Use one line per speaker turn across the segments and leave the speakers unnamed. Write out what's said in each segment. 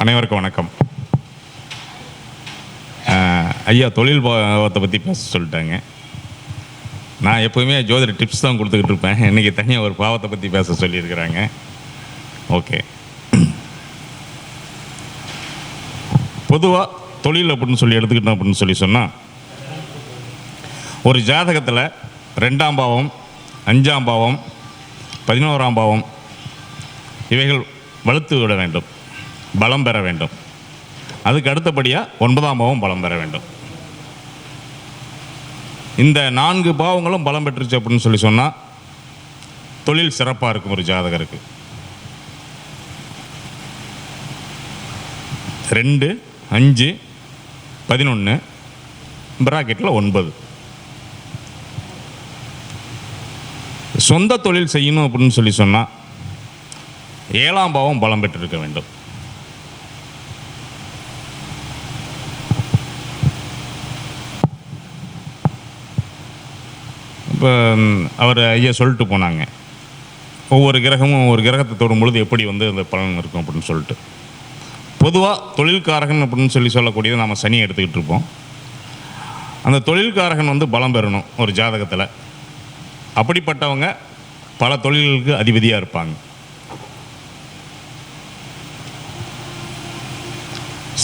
அனைவருக்கும் வணக்கம். ஐயா தொழில் பாவத்தை பற்றி பேச சொல்லிட்டாங்க. நான் எப்போவுமே ஜோதிட டிப்ஸ் தான் கொடுத்துக்கிட்டு இருப்பேன். இன்றைக்கி தனியாக ஒரு பாவத்தை பற்றி பேச சொல்லியிருக்கிறாங்க. ஓகே, பொதுவாக தொழில் அப்படின்னு சொல்லி எடுத்துக்கிட்டோம் அப்படின்னு சொல்லி சொன்னால், ஒரு ஜாதகத்தில் 2ஆம் பாவம், 5ஆம் பாவம், 11ஆம் பாவம் இவைகள் வலுத்து விட வேண்டும், பலம் பெற வேண்டும். அதுக்கு அடுத்தபடியாக 9ஆம் பாவம் பலம் பெற வேண்டும். இந்த 4 பாவங்களும் பலம் பெற்றுச்சு அப்படின்னு சொல்லி சொன்னால் தொழில் சிறப்பாக இருக்கும். ஒரு ஜாதகருக்கு 2, 5, 11 பிராக்கெட்டில் 9 சொந்த தொழில் செய்யணும் அப்படின்னு சொல்லி சொன்னால் 7ஆம் பாவம் பலம் பெற்றிருக்க வேண்டும். இப்போ அவர் ஐயா சொல்லிட்டு போனாங்க, ஒவ்வொரு கிரகமும் ஒவ்வொரு கிரகத்தை தொடும் பொழுது எப்படி அந்த பலன் இருக்கும் அப்படின்னு சொல்லிட்டு. பொதுவாக தொழில்காரகன் அப்படின்னு சொல்லக்கூடியது நாம் சனி எடுத்துக்கிட்டு இருப்போம். அந்த தொழில்காரகன் பலம் பெறணும் ஒரு ஜாதகத்தில். அப்படிப்பட்டவங்க பல தொழில்களுக்கு அதிபதியாக இருப்பாங்க.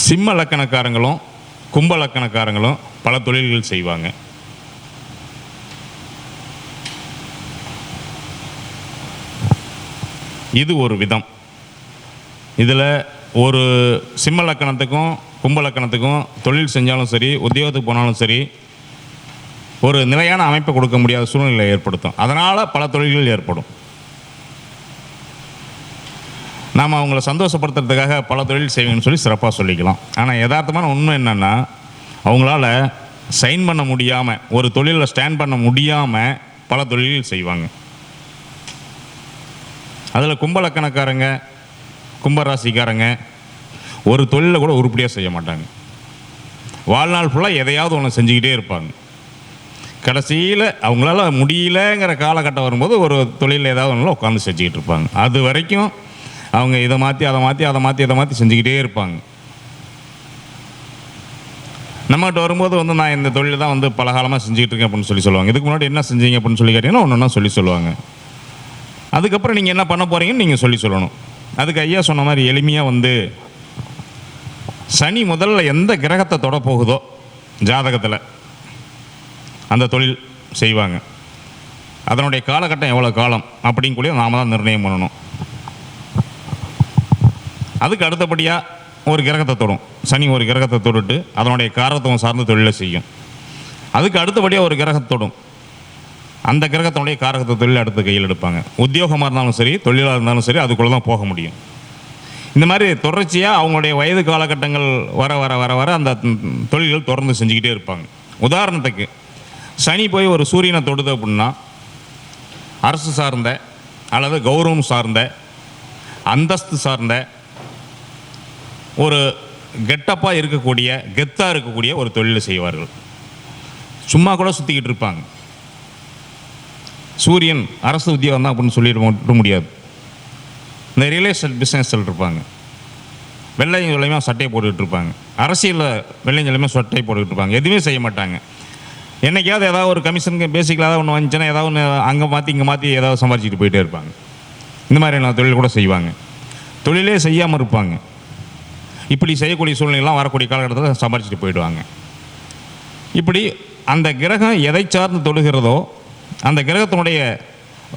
சிம்ம லக்கணக்காரங்களும் கும்ப லக்கணக்காரங்களும் பல தொழில்கள் செய்வாங்க. இது ஒரு விதம். இதில் ஒரு சிம்ம லக்கணத்துக்கும் கும்ப லக்கணத்துக்கும் தொழில் செஞ்சாலும் சரி, உத்தியோகத்துக்கு போனாலும் சரி, ஒரு நிலையான அமைப்பை கொடுக்க முடியாத சூழ்நிலை ஏற்படுத்தும். அதனால் பல தொழில்கள் ஏற்படும். நாம் அவங்கள சந்தோஷப்படுத்துறதுக்காக பல தொழில் செய்வேன்னு சொல்லி சிறப்பாக சொல்லிக்கலாம். ஆனால் யதார்த்தமான உண்மை என்னென்னா, அவங்களால சைன் பண்ண முடியாமல், ஒரு தொழிலில் ஸ்டாண்ட் பண்ண முடியாமல் பல தொழில்கள் செய்வாங்க. அதில் கும்பலக்கணக்காரங்க, கும்பராசிக்காரங்க ஒரு தொழிலில் கூட உருப்படியாக செய்ய மாட்டாங்க. வாழ்நாள் ஃபுல்லாக எதையாவது ஒன்று செஞ்சுக்கிட்டே இருப்பாங்க. கடைசியில் அவங்களால முடியலங்கிற காலகட்டம் வரும்போது ஒரு தொழிலில் ஏதாவது ஒன்றில் உட்காந்து செஞ்சுக்கிட்டு இருப்பாங்க. அது வரைக்கும் அவங்க இதை மாற்றி அதை மாற்றி அதை மாற்றி இதை மாற்றி செஞ்சுக்கிட்டே இருப்பாங்க. நம்மகிட்ட வரும்போது நான் இந்த தொழில் தான் பல காலமாக செஞ்சுக்கிட்டு இருக்கேன் அப்படின்னு சொல்லி சொல்லுவாங்க. இதுக்கு முன்னாடி என்ன செஞ்சீங்க அப்படின்னு சொல்லி கேட்டிங்கன்னா ஒன்று ஒன்றா சொல்லி சொல்லுவாங்க. அதுக்கப்புறம் நீங்கள் என்ன பண்ண போகிறீங்கன்னு நீங்கள் சொல்லணும். அதுக்கு ஐயா சொன்ன மாதிரி எளிமையாக சனி முதல்ல எந்த கிரகத்தை தொட போகுதோ ஜாதகத்தில் அந்த தொழில் செய்வாங்க. அதனுடைய காலகட்டம் எவ்வளோ காலம் அப்படின்னு கூட நாம் தான் நிர்ணயம் பண்ணணும். அதுக்கு அடுத்தபடியாக ஒரு கிரகத்தை தொடும். சனி ஒரு கிரகத்தை தொட்டுட்டு அதனுடைய காரத்துவம் சார்ந்த தொழிலை செய்யும். அதுக்கு அடுத்தபடியாக ஒரு கிரகத்தை தொடும். அந்த கிரகத்தினுடைய காரகத்தை தொழில் அடுத்து கையில் எடுப்பாங்க. உத்தியோகமாக இருந்தாலும் சரி, தொழிலாக இருந்தாலும் சரி, அதுக்குள்ளே தான் போக முடியும். இந்த மாதிரி தொடர்ச்சியாக அவங்களுடைய வயது காலகட்டங்கள் வர வர வர வர அந்த தொழில்கள் தொடர்ந்து செஞ்சுக்கிட்டே இருப்பாங்க. உதாரணத்துக்கு சனி போய் ஒரு சூரியனை தொடுது அப்படின்னா, அரசு சார்ந்த அல்லது கௌரவம் சார்ந்த, அந்தஸ்து சார்ந்த, ஒரு கெட்டப்பாக இருக்கக்கூடிய, கெத்தாக இருக்கக்கூடிய ஒரு தொழிலை செய்வார்கள். சும்மா கூட சுற்றிக்கிட்டு இருப்பாங்க. சூரியன் அரசு உத்தியோகம் தான் அப்படின்னு சொல்லிட முடியாது. இந்த ரியல் எஸ்டேட் பிஸ்னஸில் இருப்பாங்க. வெள்ளையும் வெள்ளையுமா சட்டையை போட்டுக்கிட்டு இருப்பாங்க. அரசியலில் வெள்ளையும் வெள்ளையுமா சட்டையை போட்டுக்கிட்டு இருப்பாங்க. எதுவுமே செய்ய மாட்டாங்க. என்றைக்காவது ஏதாவது ஒரு கமிஷனுக்கு பேசிக்கலாக ஏதாவது ஒன்று வந்துச்சுன்னா ஏதாவது ஒன்று அங்கே மாற்றி இங்கே மாற்றி ஏதாவது சம்பாதிச்சிட்டு போயிட்டே இருப்பாங்க. இந்த மாதிரியான தொழில் கூட செய்வாங்க. தொழிலே செய்யாமல் இருப்பாங்க. இப்படி செய்யக்கூடிய சூழ்நிலைலாம் வரக்கூடிய காலகட்டத்தில் சம்பாதிச்சிட்டு போயிடுவாங்க. இப்படி அந்த கிரகம் எதை சார்ந்து தொடுகிறதோ அந்த கிரகத்தினுடைய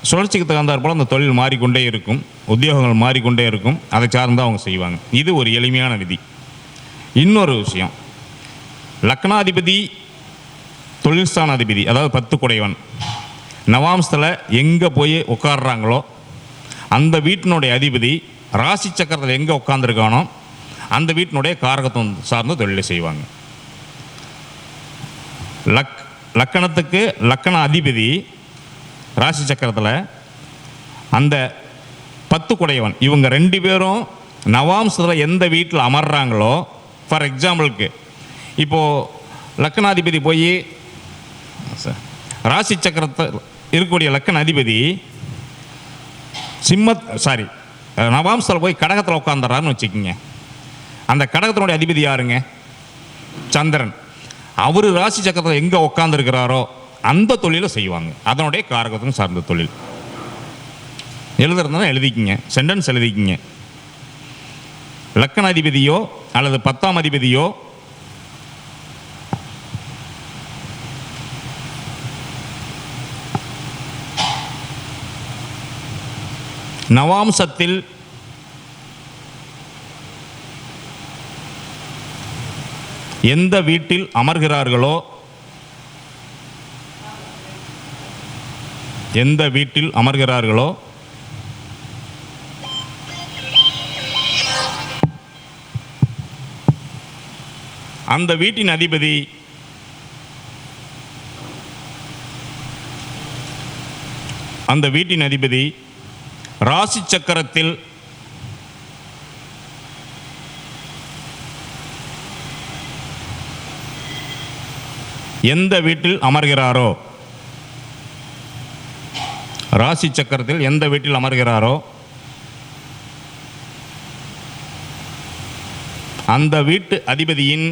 சுழற்சிக்கு தகுந்தாற் போல் அந்த தொழில் மாறிக்கொண்டே இருக்கும், உத்தியோகங்கள் மாறிக்கொண்டே இருக்கும். அதை சார்ந்து அவங்க செய்வாங்க. இது ஒரு எளிமையான விதி. இன்னொரு விஷயம், லக்னாதிபதி தொழில்ஸ்தானாதிபதி, அதாவது 10 குடையவன் நவாம்சத்தில் எங்கே போய் உட்காடுறாங்களோ அந்த வீட்டினுடைய அதிபதி ராசி சக்கரத்தில் எங்கே உட்காந்துருக்கானோ அந்த வீட்டினுடைய காரகத்துவம் சார்ந்த தொழிலை செய்வாங்க. லக்கணத்துக்கு லக்கண அதிபதி ராசி சக்கரத்தில் அந்த 10 குடையவன், இவங்க 2 பேரும் நவாம்சத்தில் எந்த வீட்டில் அமர்றாங்களோ, ஃபார் எக்ஸாம்பிளுக்கு இப்போது லக்கணாதிபதி போய் ராசி சக்கரத்தில் இருக்கக்கூடிய லக்கண அதிபதி நவாம்சத்தில் போய் கடகத்தில் உட்காந்துறாருன்னு வச்சுக்கோங்க. அந்த கடகத்தினுடைய அதிபதி யாருங்க? சந்திரன். அவர் ராசி சக்கரத்தில் எங்கே உட்காந்துருக்கிறாரோ அந்த தொழிலை செய்வாங்க. அதனுடைய காரகத்துவம் சார்ந்த தொழில். எழுதுறதுனா எழுதிக்கிங்க, சென்டென்ஸ் எழுதிக்கிங்க. லக்கண அதிபதியோ அல்லது 10ஆம் அதிபதியோ நவாம்சத்தில் எந்த வீட்டில் அமர்கிறார்களோ அந்த வீட்டின் அதிபதி ராசி சக்கரத்தில் எந்த வீட்டில் அமர்கிறாரோ, ராசி சக்கரத்தில் எந்த வீட்டில் அமர்கிறாரோ அந்த வீட்டு அதிபதியின்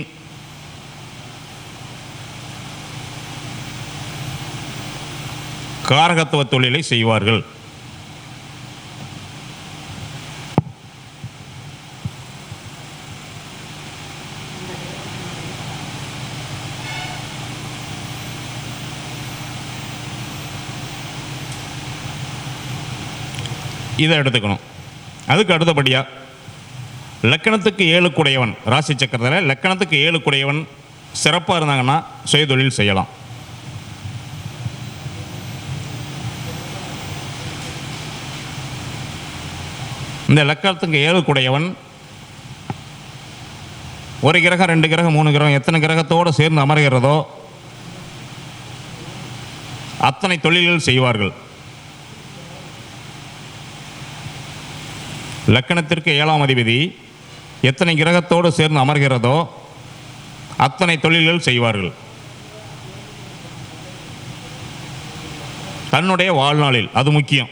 காரகத்துவ தொழிலை செய்வார்கள். இதை எடுத்துக்கணும். அதுக்கு அடுத்தபடியாக லக்கணத்துக்கு 7 குடையவன், ராசி சக்கரத்தில் லக்கணத்துக்கு 7 குடையவன் சிறப்பாக இருந்தாங்கன்னா சுயதொழில் செய்யலாம். இந்த லக்கணத்துக்கு 7 குடையவன் ஒரு கிரகம், 2 கிரகம், 3 கிரகம், எத்தனை கிரகத்தோடு சேர்ந்து அமர்கிறதோ அத்தனை தொழில்கள் செய்வார்கள். லக்கணத்திற்கு 7ஆம் அதிபதி எத்தனை கிரகத்தோடு சேர்ந்து அமர்கிறதோ அத்தனை தொழில்கள் செய்வார்கள். தன்னுடைய வாழ்நாளில் அது முக்கியம்.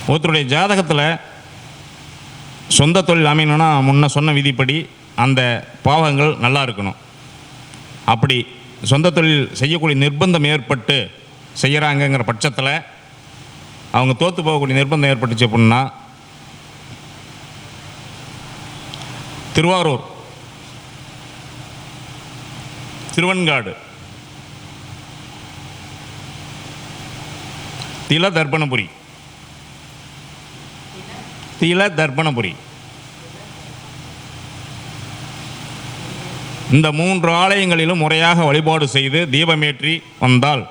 ஒருத்தருடைய ஜாதகத்தில் சொந்த தொழில் அமையணும்னா முன்ன சொன்ன விதிப்படி அந்த பாவங்கள் நல்லா இருக்கணும். அப்படி சொந்த தொழில் செய்யக்கூடிய நிர்பந்தம் ஏற்பட்டு செய்கிறாங்கங்கிற பட்சத்தில் அவங்க தோற்று போகக்கூடிய நிர்பந்தம் ஏற்பட்டுச்சு அப்படின்னா திருவாரூர், திருவெண்காடு, தில தர்ப்பணபுரி இந்த 3 ஆலயங்களிலும் முறையாக வழிபாடு செய்து தீபமேற்றி வந்தால்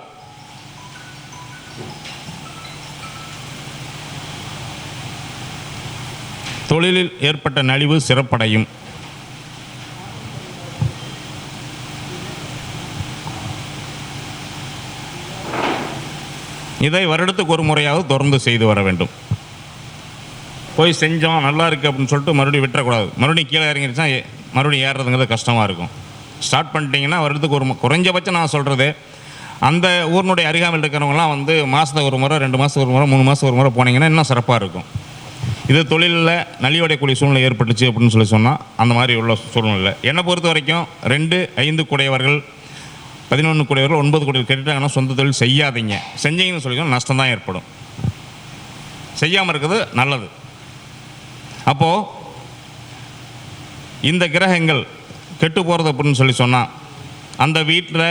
தொழிலில் ஏற்பட்ட நலிவு சிறப்படையும். இதை வருடத்துக்கு ஒரு முறையாவது தொடர்ந்து செய்து வர வேண்டும். போய் செஞ்சோம் நல்லா இருக்குது அப்படின்னு சொல்லிட்டு மறுபடியும் விட்டுறக்கூடாது. மறுபடியும் கீழே இறங்கிடுச்சா மறுபடியும் ஏறுறதுங்கிறது கஷ்டமாக இருக்கும். ஸ்டார்ட் பண்ணிட்டீங்கன்னா வருடத்துக்கு ஒரு குறைஞ்சபட்சம் நான் சொல்கிறது, அந்த ஊரினுடைய அருகாமையில் இருக்கிறவங்களாம் வந்து மாதத்துக்கு ஒரு முறை, 2 மாதத்துக்கு ஒரு முறை, 3 மாதத்துக்கு ஒரு முறை போனீங்கன்னா இன்னும் சிறப்பாக இருக்கும். இது தொழிலில் நலிவடையக்கூடிய சூழ்நிலை ஏற்பட்டுச்சு அப்படின்னு சொன்னால் அந்த மாதிரி உள்ள சூழ்நிலை. என்னை பொறுத்த வரைக்கும் 2, 5 கூடையவர்கள், 11 கூடையவர்கள், 9 கூடையவர்கள் கேட்டுட்டாங்கன்னா சொந்த தொழில் செய்யாதீங்க. செஞ்சீங்கன்னு சொல்லிங்கன்னா நஷ்டம் தான் ஏற்படும். செய்யாமல் இருக்கிறது நல்லது. அப்போது இந்த கிரகங்கள் கெட்டு போகிறது அப்படின்னு சொன்னால் அந்த வீட்டில்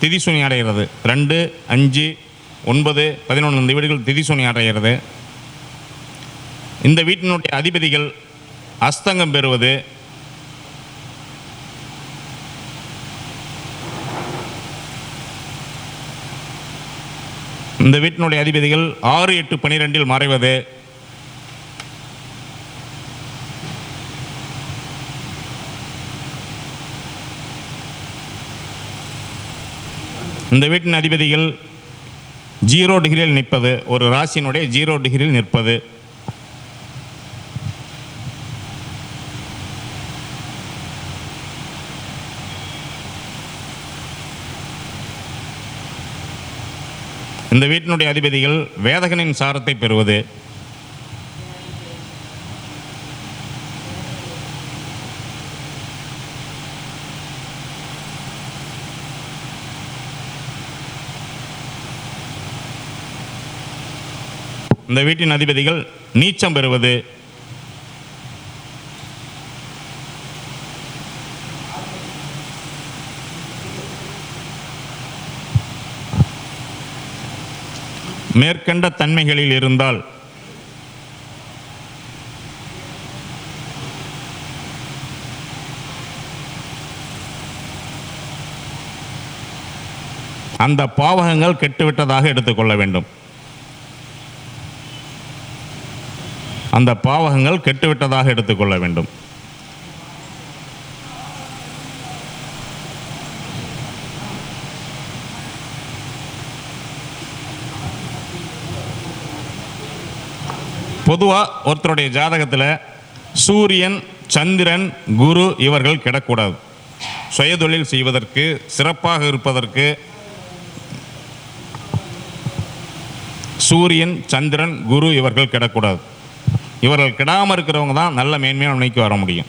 திதிசூனி அடைகிறது. 2, 5, 9, 11 இந்த வீடுகள் திதிசூனி அடைகிறது. இந்த வீட்டினுடைய அதிபதிகள் அஸ்தங்கம் பெறுவது, இந்த வீட்டினுடைய அதிபதிகள் 6, 8, 12 மறைவது, இந்த வீட்டின் அதிபதிகள் 0 டிகிரியில் நிற்பது, ஒரு ராசியினுடைய 0 டிகிரியில் நிற்பது, இந்த வீட்டினுடைய அதிபதிகள் வேதகனின் சாரத்தை பெறுவது. இந்த வீட்டின் அதிபதிகள் நீச்சம் பெறுவது. மேற்கண்ட தன்மைகளில் இருந்தால் அந்த பாவகங்கள் கெட்டுவிட்டதாக எடுத்துக்கொள்ள வேண்டும். அந்த பாவகங்கள் கெட்டுவிட்டதாக எடுத்துக்கொள்ள வேண்டும். பொதுவாக ஒருத்தருடைய ஜாதகத்தில் சூரியன், சந்திரன், குரு இவர்கள் கிடக்கூடாது. சுயதொழில் செய்வதற்கு, சிறப்பாக இருப்பதற்கு சூரியன், சந்திரன், குரு இவர்கள் கிடக்கூடாது. இவர்கள் கிடாமல் இருக்கிறவங்க தான் நல்ல மேன்மையான நிலைக்கு வர முடியும்.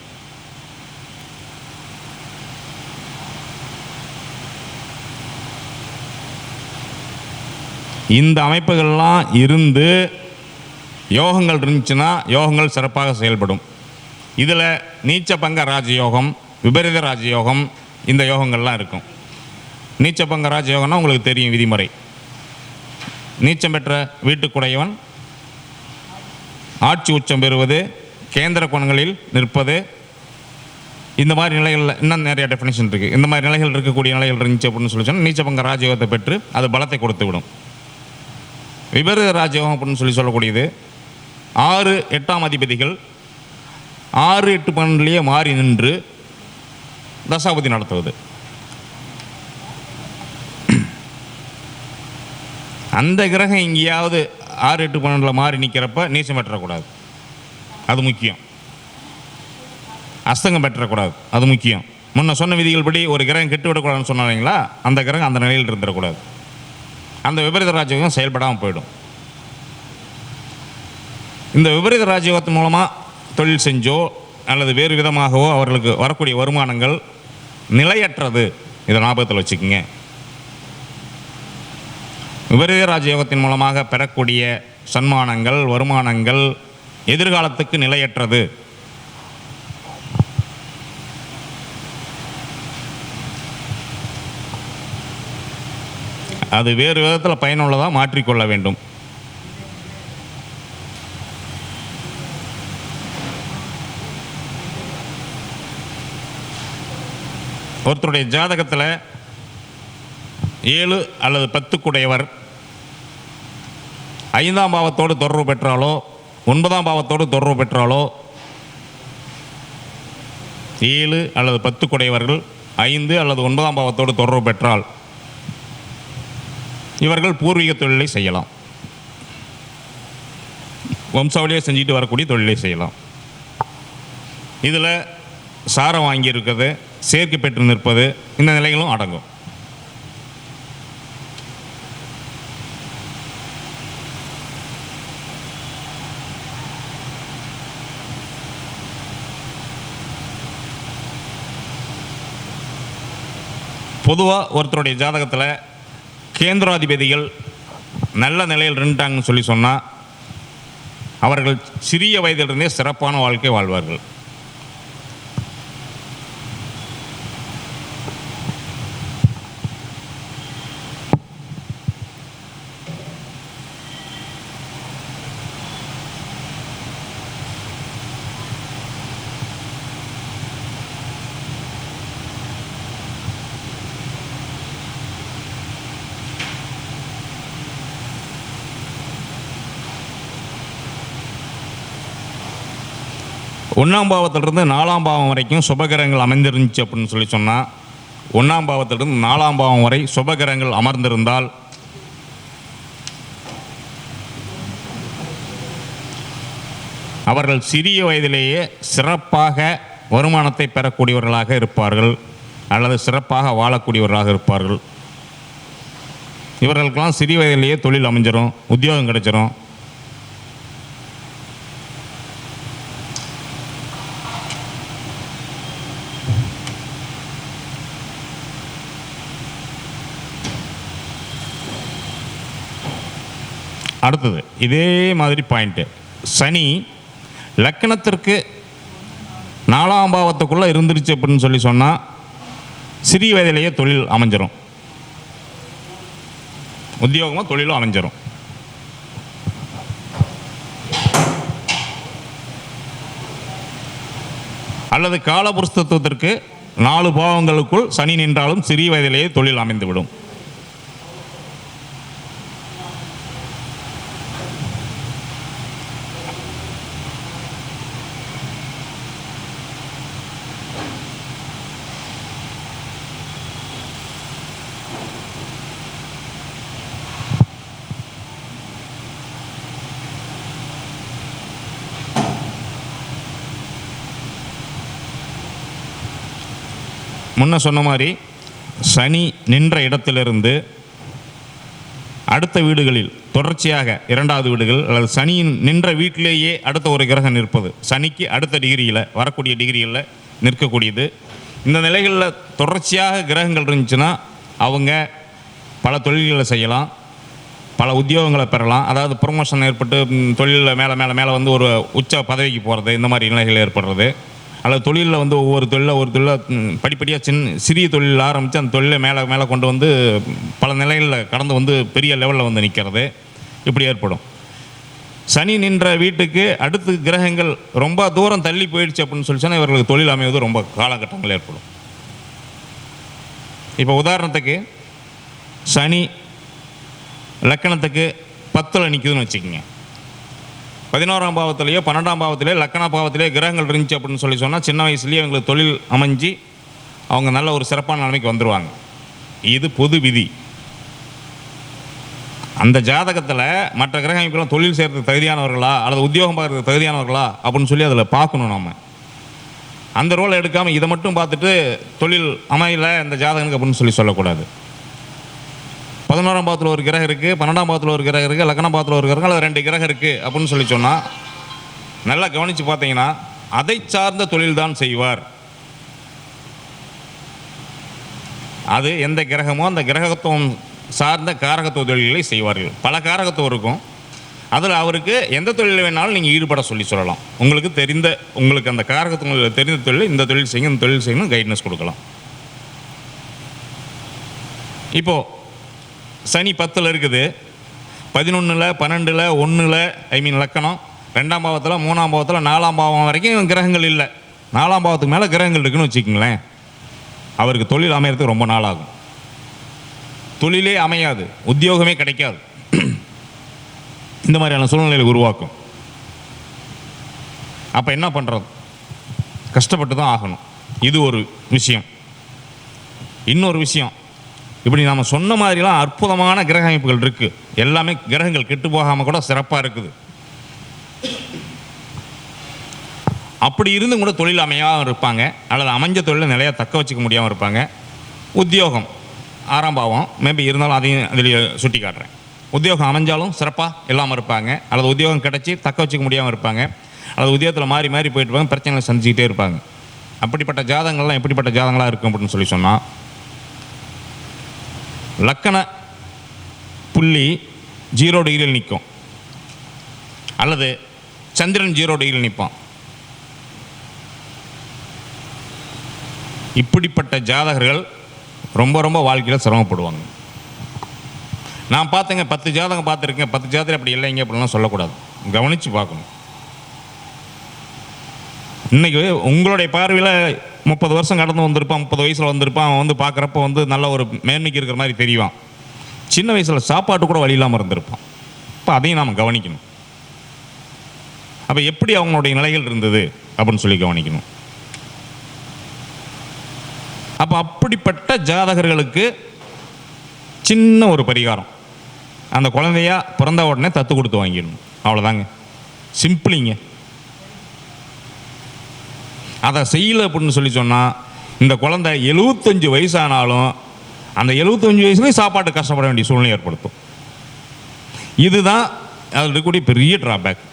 இந்த அமைப்புகள்லாம் இருந்து யோகங்கள் இருந்துச்சுன்னா யோகங்கள் சிறப்பாக செயல்படும். இதில் நீச்ச பங்க ராஜயோகம், விபரீத ராஜயோகம், இந்த யோகங்கள்லாம் இருக்கும். நீச்ச பங்க ராஜயோகம்னா உங்களுக்கு தெரியும் விதிமுறை. நீச்சம் பெற்ற வீட்டுக்குடையவன் ஆட்சி உச்சம் பெறுவது, கேந்திர கோணங்களில் நிற்பது, இந்த மாதிரி நிலைகளில் இன்னும் நிறைய டெஃபினேஷன் இருக்குது. இந்த மாதிரி நிலைகள் இருக்கக்கூடிய நிலைகள் இருந்துச்சு அப்படின்னு சொல்லி சொன்னால் நீச்ச பங்க ராஜயோகத்தை பெற்று அது பலத்தை கொடுத்து விடும். விபரீத ராஜயோகம் அப்படின்னு சொல்லக்கூடியது 6, 8ஆம் அதிபதிகள் 6, 8, 12 மாறி நின்று தசாபதி நடத்துவது. அந்த கிரகம் எங்கேயாவது 6, 8, 12 மாறி நிற்கிறப்ப நீச்சம் பெற்றக்கூடாது, அது முக்கியம். அஸ்தங்கம் பெற்றக்கூடாது, அது முக்கியம். முன்ன சொன்ன விதிகள் படி ஒரு கிரகம் கெட்டு விடக்கூடாதுன்னு சொன்னாங்களா, அந்த கிரகம் அந்த நிலையில் இருந்துடக்கூடாது. அந்த விபரீத ராஜயோகம் செயல்படாமல் போயிடும். இந்த விபரீத ராஜயோகத்தின் மூலமாக தொழில் செஞ்சோ அல்லது வேறு விதமாகவோ அவர்களுக்கு வரக்கூடிய வருமானங்கள் நிலையற்றது. இதை ஞாபகத்தில் வச்சுக்கோங்க. விபரீத ராஜயோகத்தின் மூலமாக பெறக்கூடிய சன்மானங்கள், வருமானங்கள் எதிர்காலத்துக்கு நிலையற்றது. அது வேறு விதத்தில் பயனுள்ளதாக மாற்றிக்கொள்ள வேண்டும். ஒருத்தருடைய ஜாதகத்தில் 7 அல்லது 10 குடையவர் 5ஆம் பாவத்தோடு தொடர்பு பெற்றாலோ 9ஆம் பாவத்தோடு தொடர்பு பெற்றாலோ 7 அல்லது 10 குடையவர்கள் 5 அல்லது 9ஆம் பாவத்தோடு தொடர்பு பெற்றால் இவர்கள் பூர்வீக தொழிலை செய்யலாம். வம்சாவளியை செஞ்சுட்டு வரக்கூடிய தொழிலை செய்யலாம். இதில் சாரம் வாங்கியிருக்கிறது, சேர்க்கை பெற்று நிற்பது, இந்த நிலைகளும் அடங்கும். பொதுவாக ஒருத்தருடைய ஜாதகத்தில் கேந்திராதிபதிகள் நல்ல நிலையில் இருந்துட்டாங்கன்னு சொல்லி சொன்னால் அவர்கள் சிறிய வயதிலிருந்தே சிறப்பான வாழ்க்கை வாழ்வார்கள். ஒன்றாம் பாவத்திலிருந்து 4ஆம் பாவம் வரைக்கும் சுபகிரகங்கள் அமைந்திருந்துச்சு அப்படின்னு சொல்லி சொன்னால் 1ஆம் பாவத்திலிருந்து 4ஆம் பாவம் வரை சுபகிரகங்கள் அமர்ந்திருந்தால் அவர்கள் சிறிய வயதிலேயே சிறப்பாக வருமானத்தை பெறக்கூடியவர்களாக இருப்பார்கள் அல்லது சிறப்பாக வாழக்கூடியவர்களாக இருப்பார்கள். இவர்களுக்கெல்லாம் சிறிய வயதிலேயே தொழில் அமைஞ்சிரும், உத்தியோகம் கிடைச்சிரும். அடுத்தது இதே மாதிரி பாயிண்ட்டு, சனி லக்கணத்திற்கு 4ஆம் பாவத்துக்குள்ளே இருந்துருச்சு அப்படின்னு சொல்லி சொன்னால் சிறிய வயதிலேயே தொழில் அமைஞ்சிரும், உத்தியோகமாக தொழிலும் அமைஞ்சிரும். அல்லது காலபுருஷத்துவத்திற்கு 4 பாவங்களுக்குள் சனி நின்றாலும் சிறிய வயதிலேயே தொழில் அமைந்துவிடும். முன்ன சொன்ன மாதிரி சனி நின்ற இடத்திலிருந்து அடுத்த வீடுகளில் தொடர்ச்சியாக 2வது வீடுகள் அல்லது சனி நின்ற வீட்டிலேயே அடுத்த ஒரு கிரகம் நிற்பது, சனிக்கு அடுத்த டிகிரியில் வரக்கூடிய டிகிரியில் நிற்கக்கூடியது. இந்த நிலைகளில் தொடர்ச்சியாக கிரகங்கள் இருந்துச்சுன்னா அவங்க பல தொழில்களை செய்யலாம், பல உத்தியோகங்களை பெறலாம். அதாவது ப்ரொமோஷன் ஏற்பட்டு தொழிலில் மேலே மேலே மேலே வந்து ஒரு உச்ச பதவிக்கு போகிறது, இந்த மாதிரி நிலைகள் ஏற்படுறது. அல்லது தொழிலில் வந்து ஒவ்வொரு தொழிலில் படிப்படியாக சிறிய தொழில் ஆரம்பித்து அந்த தொழிலை மேலே மேலே கொண்டு வந்து பல நிலைகளில் கடந்து வந்து பெரிய லெவலில் வந்து நிற்கிறது, இப்படி ஏற்படும். சனி நின்ற வீட்டுக்கு அடுத்து கிரகங்கள் ரொம்ப தூரம் தள்ளி போயிடுச்சு அப்படின்னு சொல்லி சொன்னால் இவர்களுக்கு தொழில் அமைவது ரொம்ப காலகட்டங்கள் ஏற்படும். இப்போ உதாரணத்துக்கு சனி லக்கணத்துக்கு 10ல் நிற்குதுன்னு வச்சுக்கோங்க. 11ஆம் பாவத்திலேயோ 12ஆம் பாவத்திலேயோ லக்கண பாவத்திலேயோ கிரகங்கள் இருந்துச்சு அப்படின்னு சொல்லி சொன்னால் சின்ன வயசுலேயே அவங்களுக்கு தொழில் அமைஞ்சு அவங்க நல்ல ஒரு சிறப்பான நிலைமைக்கு வந்துடுவாங்க. இது பொது விதி. அந்த ஜாதகத்தில் மற்ற கிரக அமைப்புகளும் தொழில் செய்கிறதுக்கு தகுதியானவர்களா அல்லது உத்தியோகம் பார்க்குறதுக்கு தகுதியானவர்களா அப்படின்னு சொல்லி அதில் பார்க்கணும். நம்ம அந்த ரோலை எடுக்காமல் இதை மட்டும் பார்த்துட்டு தொழில் அமையல இந்த ஜாதகனுக்கு அப்படின்னு சொல்லி சொல்லக்கூடாது. 11ஆம் பாவத்தில் ஒரு கிரகம் இருக்குது, 12ஆம் பாவத்தில் ஒரு கிரகம் இருக்குது, லக்கண பாவத்தில் ஒரு கிரகம் அல்லது 2 கிரகம் இருக்குது அப்படின்னு சொல்லி சொன்னால் நல்லா கவனித்து பார்த்தீங்கன்னா அதை சார்ந்த தொழில் தான் செய்வார். அது எந்த கிரகமோ அந்த கிரகத்துவம் சார்ந்த காரகத்துவ தொழில்களை செய்வார்கள். பல காரகத்துவம் இருக்கும், அதில் அவருக்கு எந்த தொழில் வேணாலும் நீங்கள் ஈடுபட சொல்லலாம். உங்களுக்கு அந்த காரகத்துவம் தெரிந்த தொழில், இந்த தொழில் செய்யுங்க, இந்த தொழில் செய்யணும், கைட்னஸ் கொடுக்கலாம். இப்போது சனி 10ல் இருக்குது, 11ல் 12ல் 1ல் லக்கணம் 2ஆம் பாவத்தில் 3ஆம் பாவத்தில் 4ஆம் பாவம் வரைக்கும் கிரகங்கள் இல்லை. 4ஆம் பாவத்துக்கு மேலே கிரகங்கள் இருக்குன்னு வச்சுக்கோங்களேன், அவருக்கு தொழில் அமையறதுக்கு ரொம்ப நாள் ஆகும். தொழிலே அமையாது, உத்தியோகமே கிடைக்காது. இந்த மாதிரியான சூழ்நிலைகளை உருவாக்கும். அப்போ என்ன பண்ணுறது? கஷ்டப்பட்டு தான் ஆகணும். இது ஒரு விஷயம். இன்னொரு விஷயம், இப்படி நாம் சொன்ன மாதிரிலாம் அற்புதமான கிரக அமைப்புகள் இருக்குது. எல்லாமே கிரகங்கள் கெட்டு போகாமல் கூட சிறப்பாக இருக்குது. அப்படி இருந்தும் கூட தொழில் அமையாமல் இருப்பாங்க, அல்லது அமைஞ்ச தொழிலை நிலையாக தக்க வச்சுக்க முடியாமல் இருப்பாங்க. உத்தியோகம் 6ஆம் பாவம் மேபி இருந்தாலும் அதையும் அதில் சுட்டி காட்டுறேன். உத்தியோகம் அமைஞ்சாலும் சிறப்பாக இல்லாமல் இருப்பாங்க, அல்லது உத்தியோகம் கிடச்சி தக்க வச்சுக்க முடியாமல் இருப்பாங்க, அல்லது உத்தியோகத்தில் மாறி மாறி போயிட்டு இருப்பாங்க, பிரச்சனைகளை சந்திச்சுக்கிட்டே இருப்பாங்க. அப்படிப்பட்ட ஜாதகங்கள்லாம் எப்படிப்பட்ட ஜாதகங்களாக இருக்கும் அப்படின்னு சொல்லி சொன்னால், லக்கண புள்ளி 0 டிகிரியில் நிற்கும், அல்லது சந்திரன் 0 டிகிரியில் நிற்பான். இப்படிப்பட்ட ஜாதகர்கள் ரொம்ப ரொம்ப வாழ்க்கையில் சிரமப்படுவாங்க. நான் பார்த்தேங்க, 10 ஜாதகம் பார்த்துருக்கேன், 10 ஜாதகம் அப்படி இல்லைங்க அப்படிலாம் சொல்லக்கூடாது, கவனித்து பார்க்கணும். இன்றைக்கி உங்களுடைய பார்வையில் 30 வருஷம் கடந்து வந்திருப்பான், 30 வயசில் வந்திருப்பான், அவன் வந்து பார்க்குறப்ப வந்து நல்ல ஒரு மேன்மைக்கு இருக்கிற மாதிரி தெரியும். சின்ன வயசில் சாப்பாட்டு கூட வழி இல்லாமல் இருந்திருப்பான். இப்போ அதையும் நாம் கவனிக்கணும். அப்போ எப்படி அவங்களுடைய நிலைகள் இருந்தது அப்படின்னு சொல்லி கவனிக்கணும். அப்போ அப்படிப்பட்ட ஜாதகர்களுக்கு சின்ன ஒரு பரிகாரம், அந்த குழந்தையா பிறந்த உடனே தத்து கொடுத்து வாங்கிடணும். அவ்வளோதாங்க, சிம்பிளிங்க. அதை செய்யலை அப்படின்னு சொல்லி சொன்னால் இந்த குழந்தை 75 வயசானாலும் அந்த 75 வயசுலேயும் சாப்பாட்டு கஷ்டப்பட வேண்டிய சூழ்நிலை ஏற்படுத்தும். இதுதான் அதில் இருக்கக்கூடிய பெரிய ட்ராபேக்.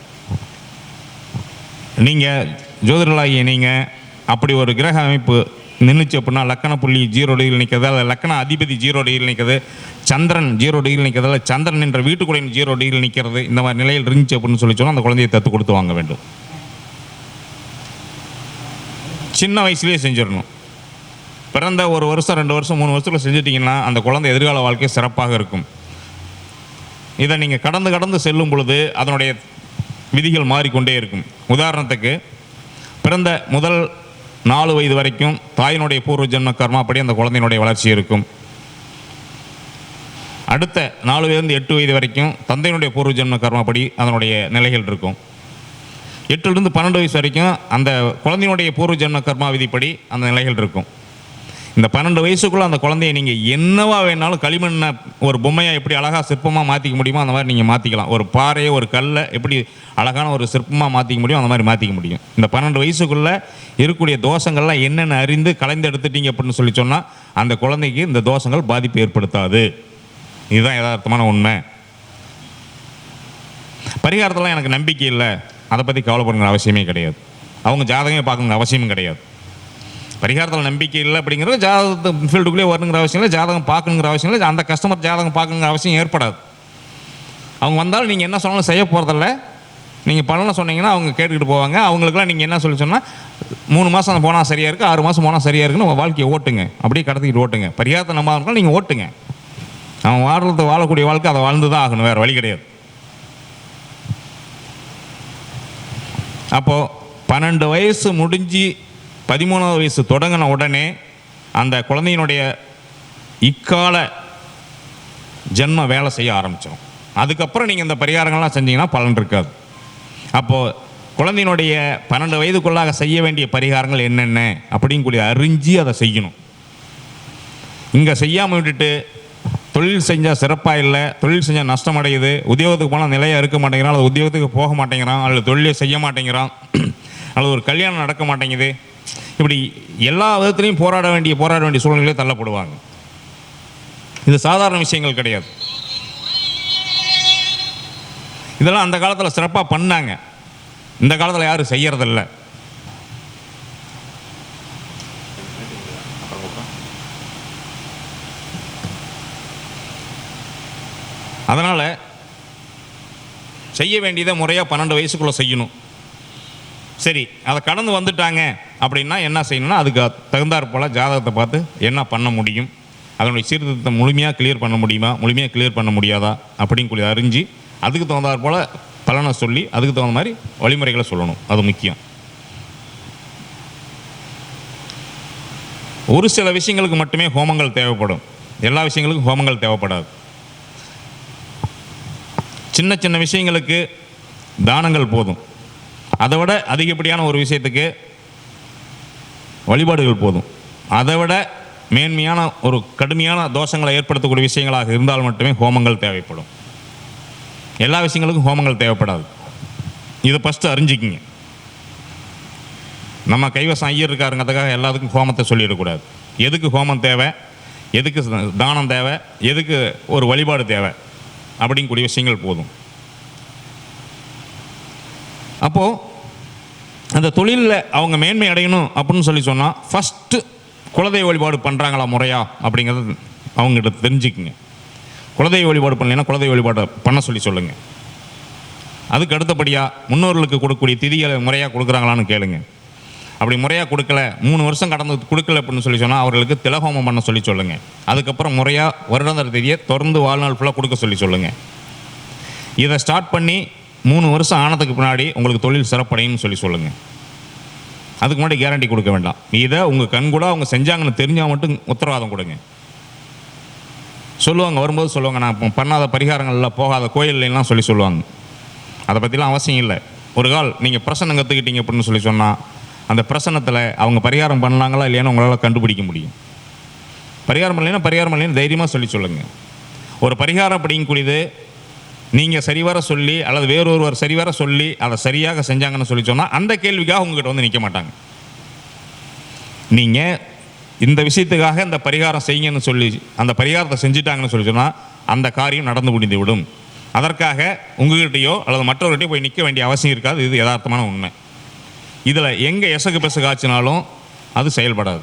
நீங்கள் ஜோதிடர்களாகிய நீங்கள் அப்படி ஒரு கிரக அமைப்பு நின்றுச்சு அப்படின்னா, லக்கண புள்ளி 0 டிகிரியில் நிற்கிறது, அல்லது லக்கண அதிபதி 0 டிகிரியில் நிற்கிறது, சந்திரன் 0 டிகிரியில் நிற்கிறது, அல்லது சந்திரன் என்ற வீட்டுக்குறையின் 0 டிகிரியில் நிற்கிறது, இந்த மாதிரி நிலையில் இருந்துச்சு அப்படின்னு சொல்லி சொன்னால் அந்த குழந்தையை தத்து கொடுத்து வாங்க வேண்டும். சின்ன வயசுலேயே செஞ்சிடணும். பிறந்த 1 வருஷம் 2 வருஷம் 3 வருஷத்தில் செஞ்சிட்டிங்கன்னா அந்த குழந்தை எதிர்கால வாழ்க்கை சிறப்பாக இருக்கும். இதை நீங்கள் கடந்து செல்லும் பொழுது அதனுடைய விதிகள் மாறிக்கொண்டே இருக்கும். உதாரணத்துக்கு, பிறந்த முதல் 4 வயது வரைக்கும் தாயினுடைய பூர்வ ஜென்ம கர்மா அப்படி அந்த குழந்தையினுடைய வளர்ச்சி இருக்கும். அடுத்த 4 வயதுலேருந்து 8 வயது வரைக்கும் தந்தையினுடைய பூர்வ ஜென்ம கர்மா அப்படி அதனுடைய நிலைகள் இருக்கும். 8லிருந்து 12 வயசு வரைக்கும் அந்த குழந்தையினுடைய பூர்வ ஜென்ம கர்மா விதிப்படி அந்த நிலைகள் இருக்கும். இந்த 12 வயசுக்குள்ளே அந்த குழந்தையை நீங்கள் என்னவா வேணாலும் களிமண்ணை ஒரு பொம்மையாக எப்படி அழகாக சிற்பமாக மாற்றிக்க முடியுமோ அந்த மாதிரி நீங்கள் மாற்றிக்கலாம். ஒரு பாறையை ஒரு கல்லை எப்படி அழகான ஒரு சிற்பமாக மாற்றிக்க முடியும் அந்த மாதிரி மாற்றிக்க முடியும். இந்த 12 வயசுக்குள்ளே இருக்கக்கூடிய தோஷங்கள்லாம் என்னென்ன அறிந்து கலைந்து எடுத்துட்டீங்க அப்படின்னு சொல்லி சொன்னால் அந்த குழந்தைக்கு இந்த தோஷங்கள் பாதிப்பு ஏற்படுத்தாது. இதுதான் யதார்த்தமான உண்மை. பரிகாரத்தெல்லாம் எனக்கு நம்பிக்கை இல்லை, அதை பற்றி கவலைப்படுங்கிற அவசியமே கிடையாது. அவங்க ஜாதகமே பார்க்கணுங்கிற அவசியமும் கிடையாது. பரிகாரத்தில் நம்பிக்கை இல்லை அப்படிங்கிறது ஜாதகத்தை ஃபீல்டுக்குள்ளே வரணுங்கிற அவசியம் இல்லை, ஜாதகம் பார்க்கணுங்கிற அவசியம் இல்லை, அந்த கஸ்டமர் ஜாதகம் பார்க்கணுங்கிற அவசியம் ஏற்படாது. அவங்க வந்தாலும் நீங்கள் என்ன சொன்னாலும் செய்ய போகிறதில்ல. நீங்கள் பலனை சொன்னீங்கன்னா அவங்க கேட்டுக்கிட்டு போவாங்க. அவங்களுக்குலாம் நீங்கள் என்ன சொல்லி சொன்னால் 3 மாதம் போனால் சரியாக இருக்குது, 6 மாதம் போனால் சரியாக இருக்குன்னு உங்கள் வாழ்க்கையை ஓட்டுங்க, அப்படியே கடத்திக்கிட்டு ஓட்டுங்க. பரிகாரத்தை நம்பாமல் இருக்கலாம், நீங்கள் ஓட்டுங்க. அவன் வாழக்கூடிய வாழ்க்கை அதை வாழ்ந்து தான் ஆகணும், வேறு வழி கிடையாது. அப்போது 12 வயசு முடிஞ்சு 13வது வயசு தொடங்கின உடனே அந்த குழந்தையினுடைய இக்கால ஜென்ம வேலை செய்ய ஆரம்பிச்சிடும். அதுக்கப்புறம் நீங்கள் இந்த பரிகாரங்கள்லாம் செஞ்சீங்கன்னா பலன் இருக்காது. அப்போது குழந்தையினுடைய 12 வயதுக்குள்ளாக செய்ய வேண்டிய பரிகாரங்கள் என்னென்ன அப்படிங்கூடிய அறிஞ்சு அதை செய்யணும். இங்கே செய்யாமல் விட்டுட்டு தொழில் செஞ்சால் சிறப்பாக இல்லை, தொழில் செஞ்சால் நஷ்டம் அடையுது, உத்தியோகத்துக்கு போனால் நிலையாக இருக்க மாட்டேங்கிறான், அல்லது உத்தியோகத்துக்கு போக மாட்டேங்கிறான், அல்லது தொழிலே செய்ய மாட்டேங்கிறான், அல்லது ஒரு கல்யாணம் நடக்க மாட்டேங்குது, இப்படி எல்லா விதத்துலையும் போராட வேண்டிய சூழ்நிலையிலே தள்ளப்படுவாங்க. இது சாதாரண விஷயங்கள் கிடையாது. இதெல்லாம் அந்த காலத்தில் சிறப்பாக பண்ணாங்க, இந்த காலத்தில் யாரும் செய்யறதில்ல. அதனால் செய்ய வேண்டியதை முறையாக 12 வயசுக்குள்ளே செய்யணும். சரி, அதை கடந்து வந்துட்டாங்க அப்படின்னா என்ன செய்யணும்னா அதுக்கு தகுந்தாற் போல் ஜாதகத்தை பார்த்து என்ன பண்ண முடியும், அதனுடைய சீர்திருத்தத்தை முழுமையாக கிளியர் பண்ண முடியுமா, முழுமையாக கிளியர் பண்ண முடியாதா அப்படின்னு சொல்லி அறிஞ்சு அதுக்கு தகுந்தாற் போல் பலனை சொல்லி அதுக்கு தகுந்த மாதிரி வழிமுறைகளை சொல்லணும். அது முக்கியம். ஒரு சில விஷயங்களுக்கு மட்டுமே ஹோமங்கள் தேவைப்படும், எல்லா விஷயங்களுக்கும் ஹோமங்கள் தேவைப்படாது. சின்ன சின்ன விஷயங்களுக்கு தானங்கள் போதும். அதை விட அதிகப்படியான ஒரு விஷயத்துக்கு வழிபாடுகள் போதும். அதை விட மேன்மையான ஒரு கடுமையான தோஷங்களை ஏற்படுத்தக்கூடிய விஷயங்களாக இருந்தால் மட்டுமே ஹோமங்கள் தேவைப்படும். எல்லா விஷயங்களுக்கும் ஹோமங்கள் தேவைப்படாது. இதை ஃபஸ்ட்டு அறிஞ்சிக்கிங்க. நம்ம கைவசம் ஐயர் இருக்காருங்கிறதுக்காக எல்லாத்துக்கும் ஹோமத்தை சொல்லிடக்கூடாது. எதுக்கு ஹோமம் தேவை, எதுக்கு தானம் தேவை, எதுக்கு ஒரு வழிபாடு தேவை அப்படிங்கக்கூடிய விஷயங்கள் போதும். அப்போது அந்த தொழிலில் அவங்க மேன்மை அடையணும் அப்படின்னு சொல்லி சொன்னால் ஃபஸ்ட்டு குலதெய்வ வழிபாடு பண்ணுறாங்களா முறையா அப்படிங்கிறது அவங்ககிட்ட தெரிஞ்சுக்குங்க. குலதெய்வ வழிபாடு பண்ணலைன்னா குலதெய்வ வழிபாடு பண்ண சொல்லி சொல்லுங்கள். அதுக்கு அடுத்தபடியாக முன்னோர்களுக்கு கொடுக்கக்கூடிய திதிகளை முறையாக கொடுக்குறாங்களான்னு கேளுங்க. அப்படி முறையாக கொடுக்கல, 3 வருஷம் கடந்து கொடுக்கல அப்படின்னு சொல்லி சொன்னால் அவர்களுக்கு திலஹோமம் பண்ண சொல்லி சொல்லுங்கள். அதுக்கப்புறம் முறையாக வருடாந்திர திதியை தொடர்ந்து வாழ்நாள் ஃபுல்லாக கொடுக்க சொல்லி சொல்லுங்கள். இதை ஸ்டார்ட் பண்ணி 3 வருஷம் ஆனதுக்கு பின்னாடி உங்களுக்கு தொழில் சிறப்படையும்னு சொல்லி சொல்லுங்கள். அதுக்கு முன்னாடி கேரண்டி கொடுக்க வேண்டாம். இதை உங்கள் கண் கூட அவங்க செஞ்சாங்கன்னு தெரிஞ்சால் மட்டும் உத்தரவாதம் கொடுங்க. சொல்லுவாங்க, வரும்போது சொல்லுவாங்க, நான் பண்ணாத பரிகாரங்கள்லாம் போகாத கோயில்லாம் சொல்லி சொல்லுவாங்க. அதை பற்றிலாம் அவசியம் இல்லை. ஒரு கால் நீங்கள் பிரசன்னம் கற்றுக்கிட்டீங்க அப்படின்னு சொல்லி சொன்னால் அந்த பிரசன்னத்தில் அவங்க பரிகாரம் பண்ணலாங்களா இல்லையான்னு உங்களால் கண்டுபிடிக்க முடியும். பரிகாரம் பண்ணலைன்னா தைரியமாக சொல்லி சொல்லுங்கள். ஒரு பரிகாரம் அப்படிங்கக்கூடியது நீங்கள் சரிவர சொல்லி அல்லது வேறொருவர் சரிவர சொல்லி அதை சரியாக செஞ்சாங்கன்னு சொல்லி சொன்னால் அந்த கேள்விக்காக உங்கள்கிட்ட வந்து நிற்க மாட்டாங்க. நீங்கள் இந்த விஷயத்துக்காக இந்த பரிகாரம் செய்யுங்கன்னு சொல்லி அந்த பரிகாரத்தை செஞ்சுட்டாங்கன்னு சொல்லி சொன்னால் அந்த காரியம் நடந்து முடிந்து விடும். அதற்காக உங்ககிட்டயோ அல்லது மற்றவர்கிட்டயோ போய் நிற்க வேண்டிய அவசியம் இருக்காது. இது யதார்த்தமான உண்மை. இதில் எங்கே எசகு பெசகு ஆச்சுனாலும் அது செயல்படாது.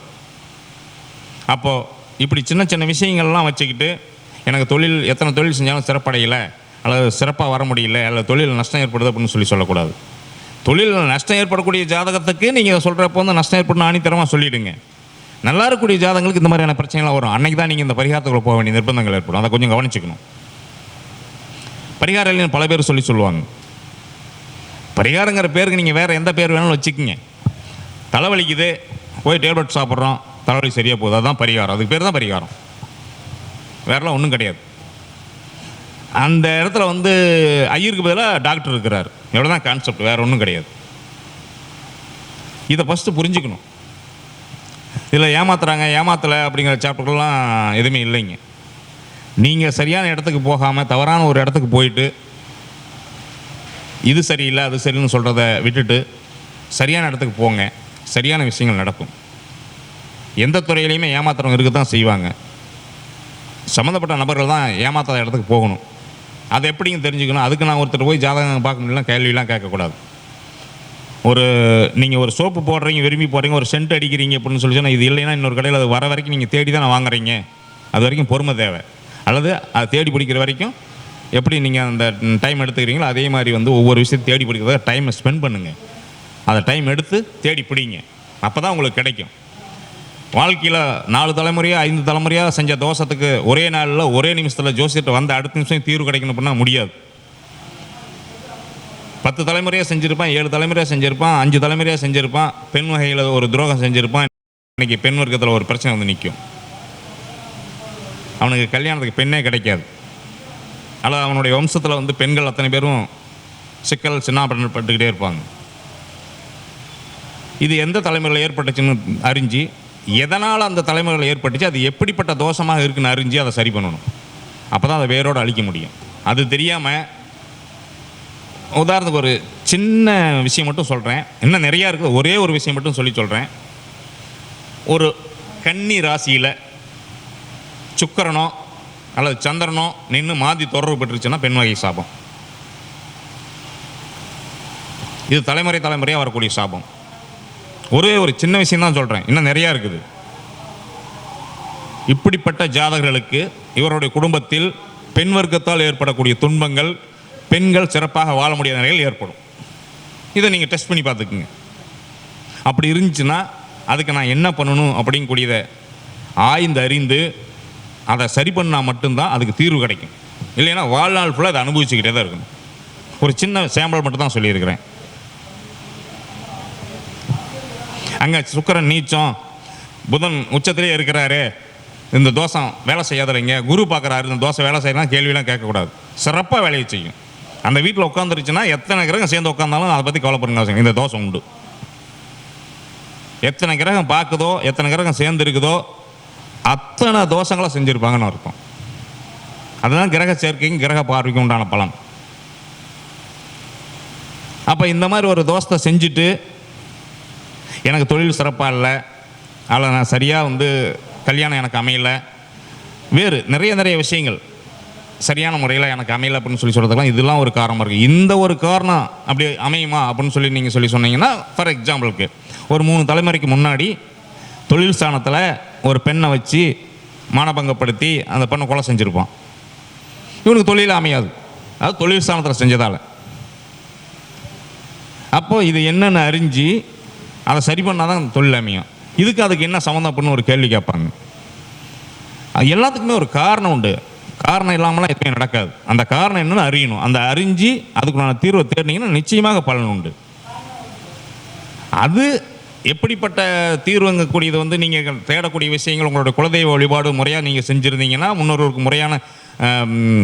அப்போது இப்படி சின்ன சின்ன விஷயங்கள்லாம் வச்சுக்கிட்டு எனக்கு தொழில் எத்தனை தொழில் செஞ்சாலும் சிறப்படையலை அல்லது சிறப்பாக வர முடியல அல்லது தொழில் நஷ்டம் ஏற்படுது அப்படின்னு சொல்லக்கூடாது. தொழில் நஷ்டம் ஏற்படக்கூடிய ஜாதகத்துக்கு நீங்கள் சொல்கிறப்போ வந்து நஷ்டம் ஏற்படணும் ஆணித்தரமாக சொல்லிவிடுங்க. நல்லா இருக்கக்கூடிய ஜாதகங்களுக்கு இந்த மாதிரியான பிரச்சனைலாம் வரும். அன்றைக்கி தான் நீங்கள் இந்த பரிகாரத்துக்குள்ள போக வேண்டிய நிர்பந்தங்கள் ஏற்படும். அதை கொஞ்சம் கவனிச்சுக்கணும். பரிகாரம் இல்லைன்னு பல பேர் சொல்லுவாங்க. பரிகாரங்கிற பேருக்கு நீங்கள் வேறு எந்த பேர் வேணாலும் வச்சுக்கிங்க. தலைவலிக்குது, போய் டேப்லெட் சாப்பிட்றோம், தலைவலி சரியாக போகுது, அதுதான் பரிகாரம். அதுக்கு பேர் தான் பரிகாரம், வேறெல்லாம் ஒன்றும் கிடையாது. அந்த இடத்துல வந்து ஐயருக்கு பதிலாக டாக்டர் இருக்கிறார், எவ்வளோ தான் கான்செப்ட், வேறு ஒன்றும் கிடையாது. இதை ஃபஸ்ட்டு புரிஞ்சுக்கணும். இதில் ஏமாத்துறாங்க ஏமாத்தலை அப்படிங்கிற சாப்டர்லாம் எதுவுமே இல்லைங்க. நீங்கள் சரியான இடத்துக்கு போகாமல் தவறான ஒரு இடத்துக்கு போயிட்டு இது சரியில்லை அது சரியில்லைன்னு சொல்கிறத விட்டுட்டு சரியான இடத்துக்கு போங்க, சரியான விஷயங்கள் நடக்கும். எந்த துறையிலையுமே ஏமாத்துறவங்க இருக்க தான் செய்வாங்க. சம்மந்தப்பட்ட நபர்கள் தான் ஏமாத்தாத இடத்துக்கு போகணும். அதை எப்படிங்க தெரிஞ்சுக்கணும்? அதுக்கு நான் ஒருத்தர் போய் ஜாதகம் பார்க்க முடியலாம், கேள்வியெலாம் கேட்கக்கூடாது. நீங்கள் ஒரு சோப்பு போடுறீங்க, விரும்பி போடுறீங்க, ஒரு சென்ட் அடிக்கிறீங்க அப்படின்னு சொல்லி சொன்னால் இது இல்லைன்னா இன்னொரு கடையில் அது வர வரைக்கும் நீங்கள் தேடி தான் வாங்குறீங்க. அது வரைக்கும் பொறுமை தேவை. அல்லது அதை தேடி பிடிக்கிற வரைக்கும் எப்படி நீங்கள் அந்த டைம் எடுத்துக்கிறீங்களோ அதே மாதிரி வந்து ஒவ்வொரு விஷயத்தை தேடி பிடிக்கிறத டைமை ஸ்பெண்ட் பண்ணுங்கள். அதை டைம் எடுத்து தேடி பிடிங்க, அப்போ தான் உங்களுக்கு கிடைக்கும். வாழ்க்கையில் 4 தலைமுறையாக 5 தலைமுறையாக செஞ்ச தோஷத்துக்கு ஒரே நாளில் ஒரே நிமிஷத்தில் ஜோசியத்தை வந்து அடுத்த நிமிஷம் தீர்வு கிடைக்கணும் அப்படின்னா முடியாது. 10 தலைமுறையாக செஞ்சுருப்பான், 7 தலைமுறையாக செஞ்சுருப்பான், 5 தலைமுறையாக செஞ்சுருப்பான், பெண் வகையில் ஒரு துரோகம் செஞ்சுருப்பான். இன்றைக்கி பெண் வர்க்கத்தில் ஒரு பிரச்சனை வந்து நிற்கும். அவனுக்கு கல்யாணத்துக்கு பெண்ணே கிடைக்காது. அல்லது அவனுடைய வம்சத்தில் வந்து பெண்கள் அத்தனை பேரும் சிக்கல் சின்னாப்பட்டுக்கிட்டே இருப்பாங்க. இது எந்த தலைமுறையில் ஏற்பட்டுச்சுன்னு அறிஞ்சு, எதனால் அந்த தலைமுறையில் ஏற்பட்டுச்சு, அது எப்படிப்பட்ட தோஷமாக இருக்குன்னு அறிஞ்சு அதை சரி பண்ணணும். அப்போ தான் அதை வேரோடு அழிக்க முடியும். அது தெரியாமல் உதாரணத்துக்கு ஒரு சின்ன விஷயம் மட்டும் சொல்கிறேன், இன்னும் நிறையா இருக்குது, ஒரே ஒரு விஷயம் மட்டும் சொல்லி சொல்கிறேன். ஒரு கன்னி ராசியில் சுக்கிரனோ அல்லது சந்திரனோ நின்று மாதி தொடர்பு பெற்றுச்சுன்னா பெண் வகை சாபம். இது தலைமுறையாக வரக்கூடிய சாபம். ஒரே ஒரு சின்ன விஷயம் தான் சொல்கிறேன், இன்னும் நிறையா இருக்குது. இப்படிப்பட்ட ஜாதகர்களுக்கு இவருடைய குடும்பத்தில் பெண் வர்க்கத்தால் ஏற்படக்கூடிய துன்பங்கள், பெண்கள் சிறப்பாக வாழ முடியாத நிலையில் ஏற்படும். இதை நீங்கள் டெஸ்ட் பண்ணி பார்த்துக்குங்க. அப்படி இருந்துச்சுன்னா அதுக்கு நான் என்ன பண்ணணும் அப்படிங்கக்கூடியதை ஆய்ந்து அறிந்து அதை சரி பண்ணால் மட்டும்தான் அதுக்கு தீர்வு கிடைக்கும். இல்லைன்னா வாழ்நாள் ஃபுல்லாக அதை அனுபவிச்சுக்கிட்டே தான் இருக்கணும். ஒரு சின்ன சாம்பிள் மட்டும் தான் சொல்லியிருக்கிறேன். அங்கே சுக்கிரன் நீச்சம், புதன் உச்சத்திலே இருக்கிறாரு, இந்த தோஷம் வேலை செய்யாதவங்க, குரு பார்க்குறாரு, இந்த தோசை வேலை செய்யலாம், கேள்வியெலாம் கேட்கக்கூடாது, சிறப்பாக வேலையை செய்யும். அந்த வீட்டில் உட்காந்துருச்சுன்னா எத்தனை கிரகம் சேர்ந்து உட்காந்தாலும் அதை பற்றி கவலைப்படுங்க அவசியம். இந்த தோஷம் உண்டு. எத்தனை கிரகம் பார்க்குதோ, எத்தனை கிரகம் சேர்ந்து இருக்குதோ அத்தனை தோஷங்களை செஞ்சுருப்பாங்கன்னு அர்த்தம். அதுதான் கிரக சேர்க்கைக்கும் கிரக பார்வைக்கும் உண்டான பலன். அப்போ இந்த மாதிரி ஒரு தோஷத்தை செஞ்சுட்டு எனக்கு தொழில் சிறப்பாக இல்லை, அதில் நான் சரியாக வந்து கல்யாணம் எனக்கு அமையலை, வேறு நிறைய விஷயங்கள் சரியான முறையில் எனக்கு அமையலை அப்படின்னு சொல்லி சொல்கிறதுலாம் இதெல்லாம் ஒரு காரணமாக இருக்குது. இந்த ஒரு காரணம் அப்படி அமையுமா அப்படின்னு சொல்லி நீங்கள் சொல்லி சொன்னீங்கன்னா, ஃபார் எக்ஸாம்பிளுக்கு ஒரு 3 தலைமுறைக்கு முன்னாடி தொழில் ஸ்தானத்தில் ஒரு பெண்ணை வச்சு மானபங்கப்படுத்தி அந்த பெண்ணை கொலை செஞ்சுருப்பான். இவனுக்கு தொழில் அமையாது, அது தொழில் ஸ்தானத்தில் செஞ்சதால். அப்போது இது என்னென்னு அறிஞ்சு அதை சரி பண்ணால் தான் தொழில் அமையும். அதுக்கு என்ன சம்மந்தம் அப்படின்னு ஒரு கேள்வி கேட்பாங்க. எல்லாத்துக்குமே ஒரு காரணம் உண்டு, காரணம் இல்லாமலாம் எதுவுமே நடக்காது. அந்த காரணம் என்னன்னு அறியணும். அந்த அறிஞ்சு அதுக்குண்டான தீர்வை தேடினீங்கன்னா நிச்சயமாக பலன் உண்டு. அது எப்படிப்பட்ட தீர்வுங்கக்கூடியது வந்து நீங்கள் தேடக்கூடிய விஷயங்கள் உங்களுடைய குலதெய்வ வழிபாடு முறையாக நீங்கள் செஞ்சுருந்தீங்கன்னா, முன்னோருக்கு முறையான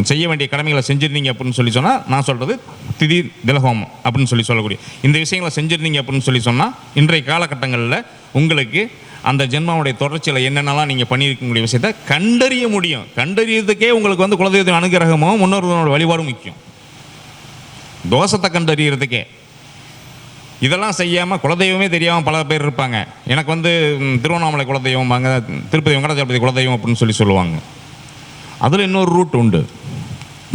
செய்ய வேண்டிய கடமைகளை செஞ்சுருந்தீங்க அப்படின்னு சொல்லி சொன்னால், நான் சொல்கிறது திதி திலஹோமம் அப்படின்னு சொல்லக்கூடிய இந்த விஷயங்களை செஞ்சுருந்தீங்க அப்படின்னு சொல்லி சொன்னால், இன்றைய காலகட்டங்களில் உங்களுக்கு அந்த ஜென்மாவுடைய தொடர்ச்சியில் என்னென்னலாம் நீங்கள் பண்ணியிருக்கக்கூடிய விஷயத்தை கண்டறிய முடியும். கண்டறியறதுக்கே உங்களுக்கு வந்து குலதெய்வத்தின் அனுகிரகமும் முன்னோர்களோட வழிபாடும் முக்கியம். தோஷத்தை கண்டறியறதுக்கே இதெல்லாம் செய்யாமல் குலதெய்வமே தெரியாமல் பல பேர் இருப்பாங்க. எனக்கு வந்து திருவண்ணாமலை குலதெய்வம் வாங்க, திருப்பதி வெங்கடாச்சலபதி குலதெய்வம் அப்படின்னு சொல்லுவாங்க. அதில் இன்னொரு ரூட் உண்டு.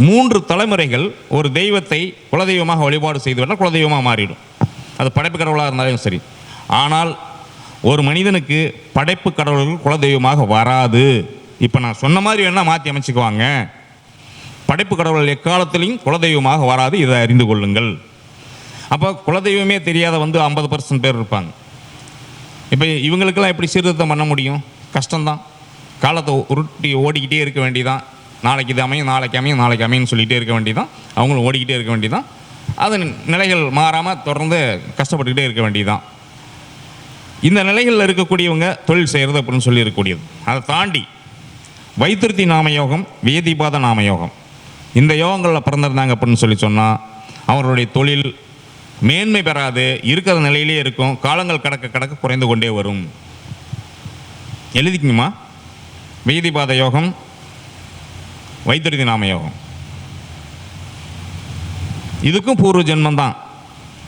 3 தலைமுறைகள் ஒரு தெய்வத்தை குலதெய்வமாக வழிபாடு செய்துவிட்டால் குலதெய்வமாக மாறிடும். அது படைப்பு கடவுளாக இருந்தாலும் சரி. ஆனால் ஒரு மனிதனுக்கு படைப்பு கடவுள்கள் குலதெய்வமாக வராது. இப்போ நான் சொன்ன மாதிரி வேணால் மாற்றி அமைச்சுக்குவாங்க. படைப்பு கடவுள் எக்காலத்திலையும் குலதெய்வமாக வராது, இதை அறிந்து கொள்ளுங்கள். அப்போ குலதெய்வமே தெரியாத வந்து 50% பேர் இருப்பாங்க. இப்போ இவங்களுக்கெல்லாம் எப்படி சீர்திருத்தம் பண்ண முடியும்? கஷ்டம்தான். காலத்தை உருட்டி ஓடிக்கிட்டே இருக்க வேண்டியதான். நாளைக்கு இது அமையும், நாளைக்கு அமையும், நாளைக்கு அமையும்னு சொல்லிகிட்டே இருக்க வேண்டியதான். அவங்களும் ஓடிக்கிட்டே இருக்க வேண்டியதான். அது நிலைகள் மாறாமல் தொடர்ந்து கஷ்டப்பட்டுக்கிட்டே இருக்க வேண்டியதான். இந்த நிலைகளில் இருக்கக்கூடியவங்க தொழில் செய்கிறது அப்படின்னு சொல்லி இருக்கக்கூடியது. அதை தாண்டி வைத்திருத்தி நாமயோகம், வேதிபாத நாமயோகம், இந்த யோகங்களில் பிறந்திருந்தாங்க அப்படின்னு சொல்லி சொன்னால் அவர்களுடைய தொழில் மேன்மை பெறாது, இருக்கிற நிலையிலே இருக்கும். காலங்கள் கடக்க கடக்க குறைந்து கொண்டே வரும். எழுதிக்குங்கம்மா. வேதிபாத யோகம், வைத்திருத்தி நாமயோகம், இதுக்கும் பூர்வ ஜென்மந்தான்.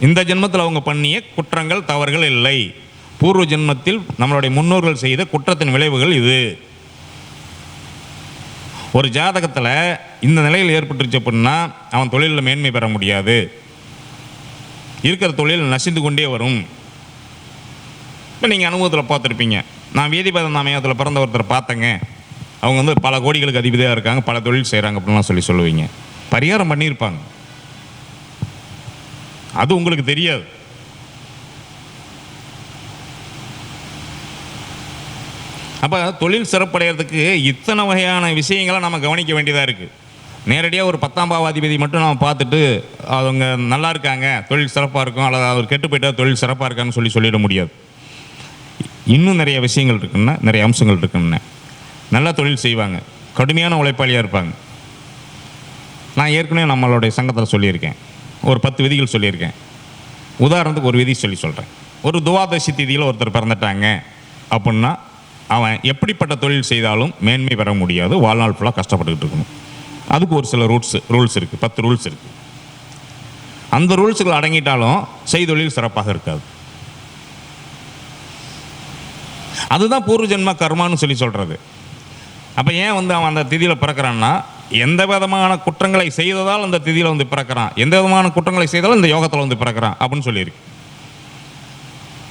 இந்த ஜென்மத்தில் அவங்க பண்ணிய குற்றங்கள் தவறுகள் இல்லை. பூர்வ ஜென்மத்தில் நம்மளுடைய முன்னோர்கள் செய்த குற்றத்தின் விளைவுகள் இது. ஒரு ஜாதகத்தில் இந்த நிலையில் ஏற்பட்டுருச்சு அப்படின்னா அவன் தொழிலில் மேன்மை பெற முடியாது. இருக்கிற தொழில் நசிந்து கொண்டே வரும். இப்போ நீங்கள் அனுபவத்தில் பார்த்துருப்பீங்க. நான் வேதிபாத நாமயத்தில் பிறந்த ஒருத்தர் பார்த்தேங்க. அவங்க வந்து பல கோடிகளுக்கு அதிபதியாக இருக்காங்க, பல தொழில் செய்கிறாங்க அப்படின்லாம் சொல்லுவீங்க. பரிகாரம் பண்ணியிருப்பாங்க, அது உங்களுக்கு தெரியாது. அப்போ தொழில் சிறப்படைகிறதுக்கு இத்தனை வகையான விஷயங்களை நம்ம கவனிக்க வேண்டியதாக இருக்குது. நேரடியாக ஒரு 10ஆம் பாவாதிபதி மட்டும் நம்ம பார்த்துட்டு அவங்க நல்லா இருக்காங்க, தொழில் சிறப்பாக இருக்கும், அல்லது அவர் கெட்டு போயிட்டால் தொழில் சிறப்பாக இருக்கான்னு சொல்லிட முடியாது. இன்னும் நிறைய விஷயங்கள் இருக்குன்னா, நிறைய அம்சங்கள் இருக்குன்னு. நல்லா தொழில் செய்வாங்க, கடுமையான உழைப்பாளியாக இருப்பாங்க. நான் ஏற்கனவே நம்மளுடைய சங்கத்தில் சொல்லியிருக்கேன், ஒரு 10 விதிகள் சொல்லியிருக்கேன். உதாரணத்துக்கு ஒரு விதி சொல்கிறேன். ஒரு துவாதசி திதியில் ஒருத்தர் பிறந்துட்டாங்க அப்படின்னா அவன் எப்படிப்பட்ட தொழில் செய்தாலும் மேன்மை பெற முடியாது, வாழ்நாள் ஃபுல்லாக கஷ்டப்பட்டுக்கிட்டு இருக்கணும். அதுக்கு ஒரு சில ரூல்ஸ் இருக்குது, 10 ரூல்ஸ் இருக்குது. அந்த ரூல்ஸுகள் அடங்கிட்டாலும் செய்தொழில் சிறப்பாக இருக்காது. அதுதான் பூர்வ ஜென்ம கர்மான்னு சொல்கிறது. அப்போ ஏன் வந்து அவன் அந்த திதியில் பிறக்கிறான்னா, எந்த விதமான குற்றங்களை செய்ததால் அந்த திதியில் வந்து பிறக்கிறான், எந்த விதமான குற்றங்களை செய்தாலும் இந்த யோகத்தில் வந்து பிறக்கிறான் அப்படின்னு சொல்லியிருக்கு.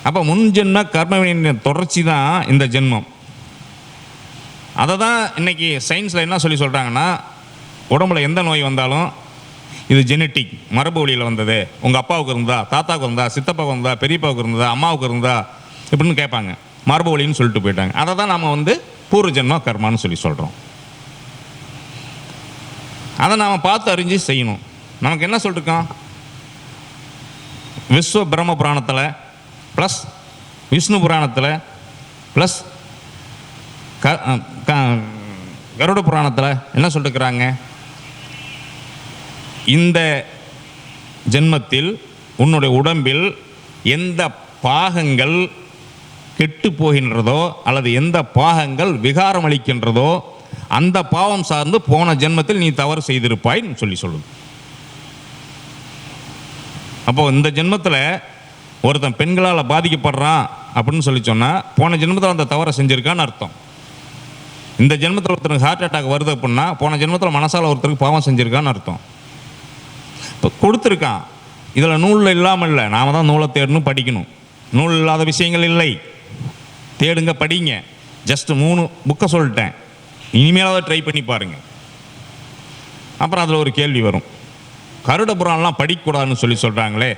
அப்போ முன் ஜென்ம கர்மவினின் தொடர்ச்சி தான் இந்த ஜென்மம். அதை தான் இன்றைக்கி சயின்ஸில் என்ன சொல்கிறாங்கன்னா, உடம்புல எந்த நோய் வந்தாலும் இது ஜெனட்டிக், மரபு வழியில் வந்தது. உங்கள் அப்பாவுக்கு இருந்தா, தாத்தாவுக்கு இருந்தா, சித்தப்பாவுக்கு இருந்தா, பெரியப்பாவுக்கு இருந்தா, அம்மாவுக்கு இருந்தா இப்படின்னு கேட்பாங்க. மரபு வழின்னு சொல்லிட்டு போயிட்டாங்க. அதை தான் நம்ம வந்து பூர்வ ஜென்ம கர்மான்னு சொல்கிறோம். அதை நாம் பார்த்து அறிஞ்சு செய்யணும். நமக்கு என்ன சொல்லிருக்கோம்? விஸ்வ பிரம்ம புராணத்தில் ப்ளஸ் விஷ்ணு புராணத்தில் ப்ளஸ் கருட புராணத்தில் என்ன சொல்லிருக்கிறாங்க? இந்த ஜென்மத்தில் உன்னுடைய உடம்பில் எந்த பாகங்கள் கெட்டு போகின்றதோ அல்லது எந்த பாகங்கள் விகாரம் அளிக்கின்றதோ அந்த பாவம் சார்ந்து போன ஜென்மத்தில் நீ தவறு செய்திருப்பாய்ன்னு சொல்லுது. அப்போ இந்த ஜென்மத்தில் ஒருத்தன் பெண்களால் பாதிக்கப்படுறான் அப்படின்னு சொல்லி சொன்னால் போன ஜென்மத்தில் அந்த தவறை செஞ்சுருக்கான்னு அர்த்தம். இந்த ஜென்மத்தில் ஒருத்தருக்கு ஹார்ட் அட்டாக் வருது அப்படின்னா போன ஜென்மத்தில் மனசால் ஒருத்தருக்கு பாவம் செஞ்சுருக்கான்னு அர்த்தம். இப்போ கொடுத்துருக்கான், இதில் நூலில் இல்லாமல் இல்லை, நாம் தான் நூலை தேடணும், படிக்கணும். நூல் இல்லாத விஷயங்கள் இல்லை, தேடுங்க, படிங்க. ஜஸ்ட் 3 புக்கை சொல்லிட்டேன், இனிமேலாவது ட்ரை பண்ணி பாருங்கள். அப்புறம் அதில் ஒரு கேள்வி வரும், கருட புராணம்லாம் படிக்கக்கூடாதுன்னு சொல்கிறாங்களே,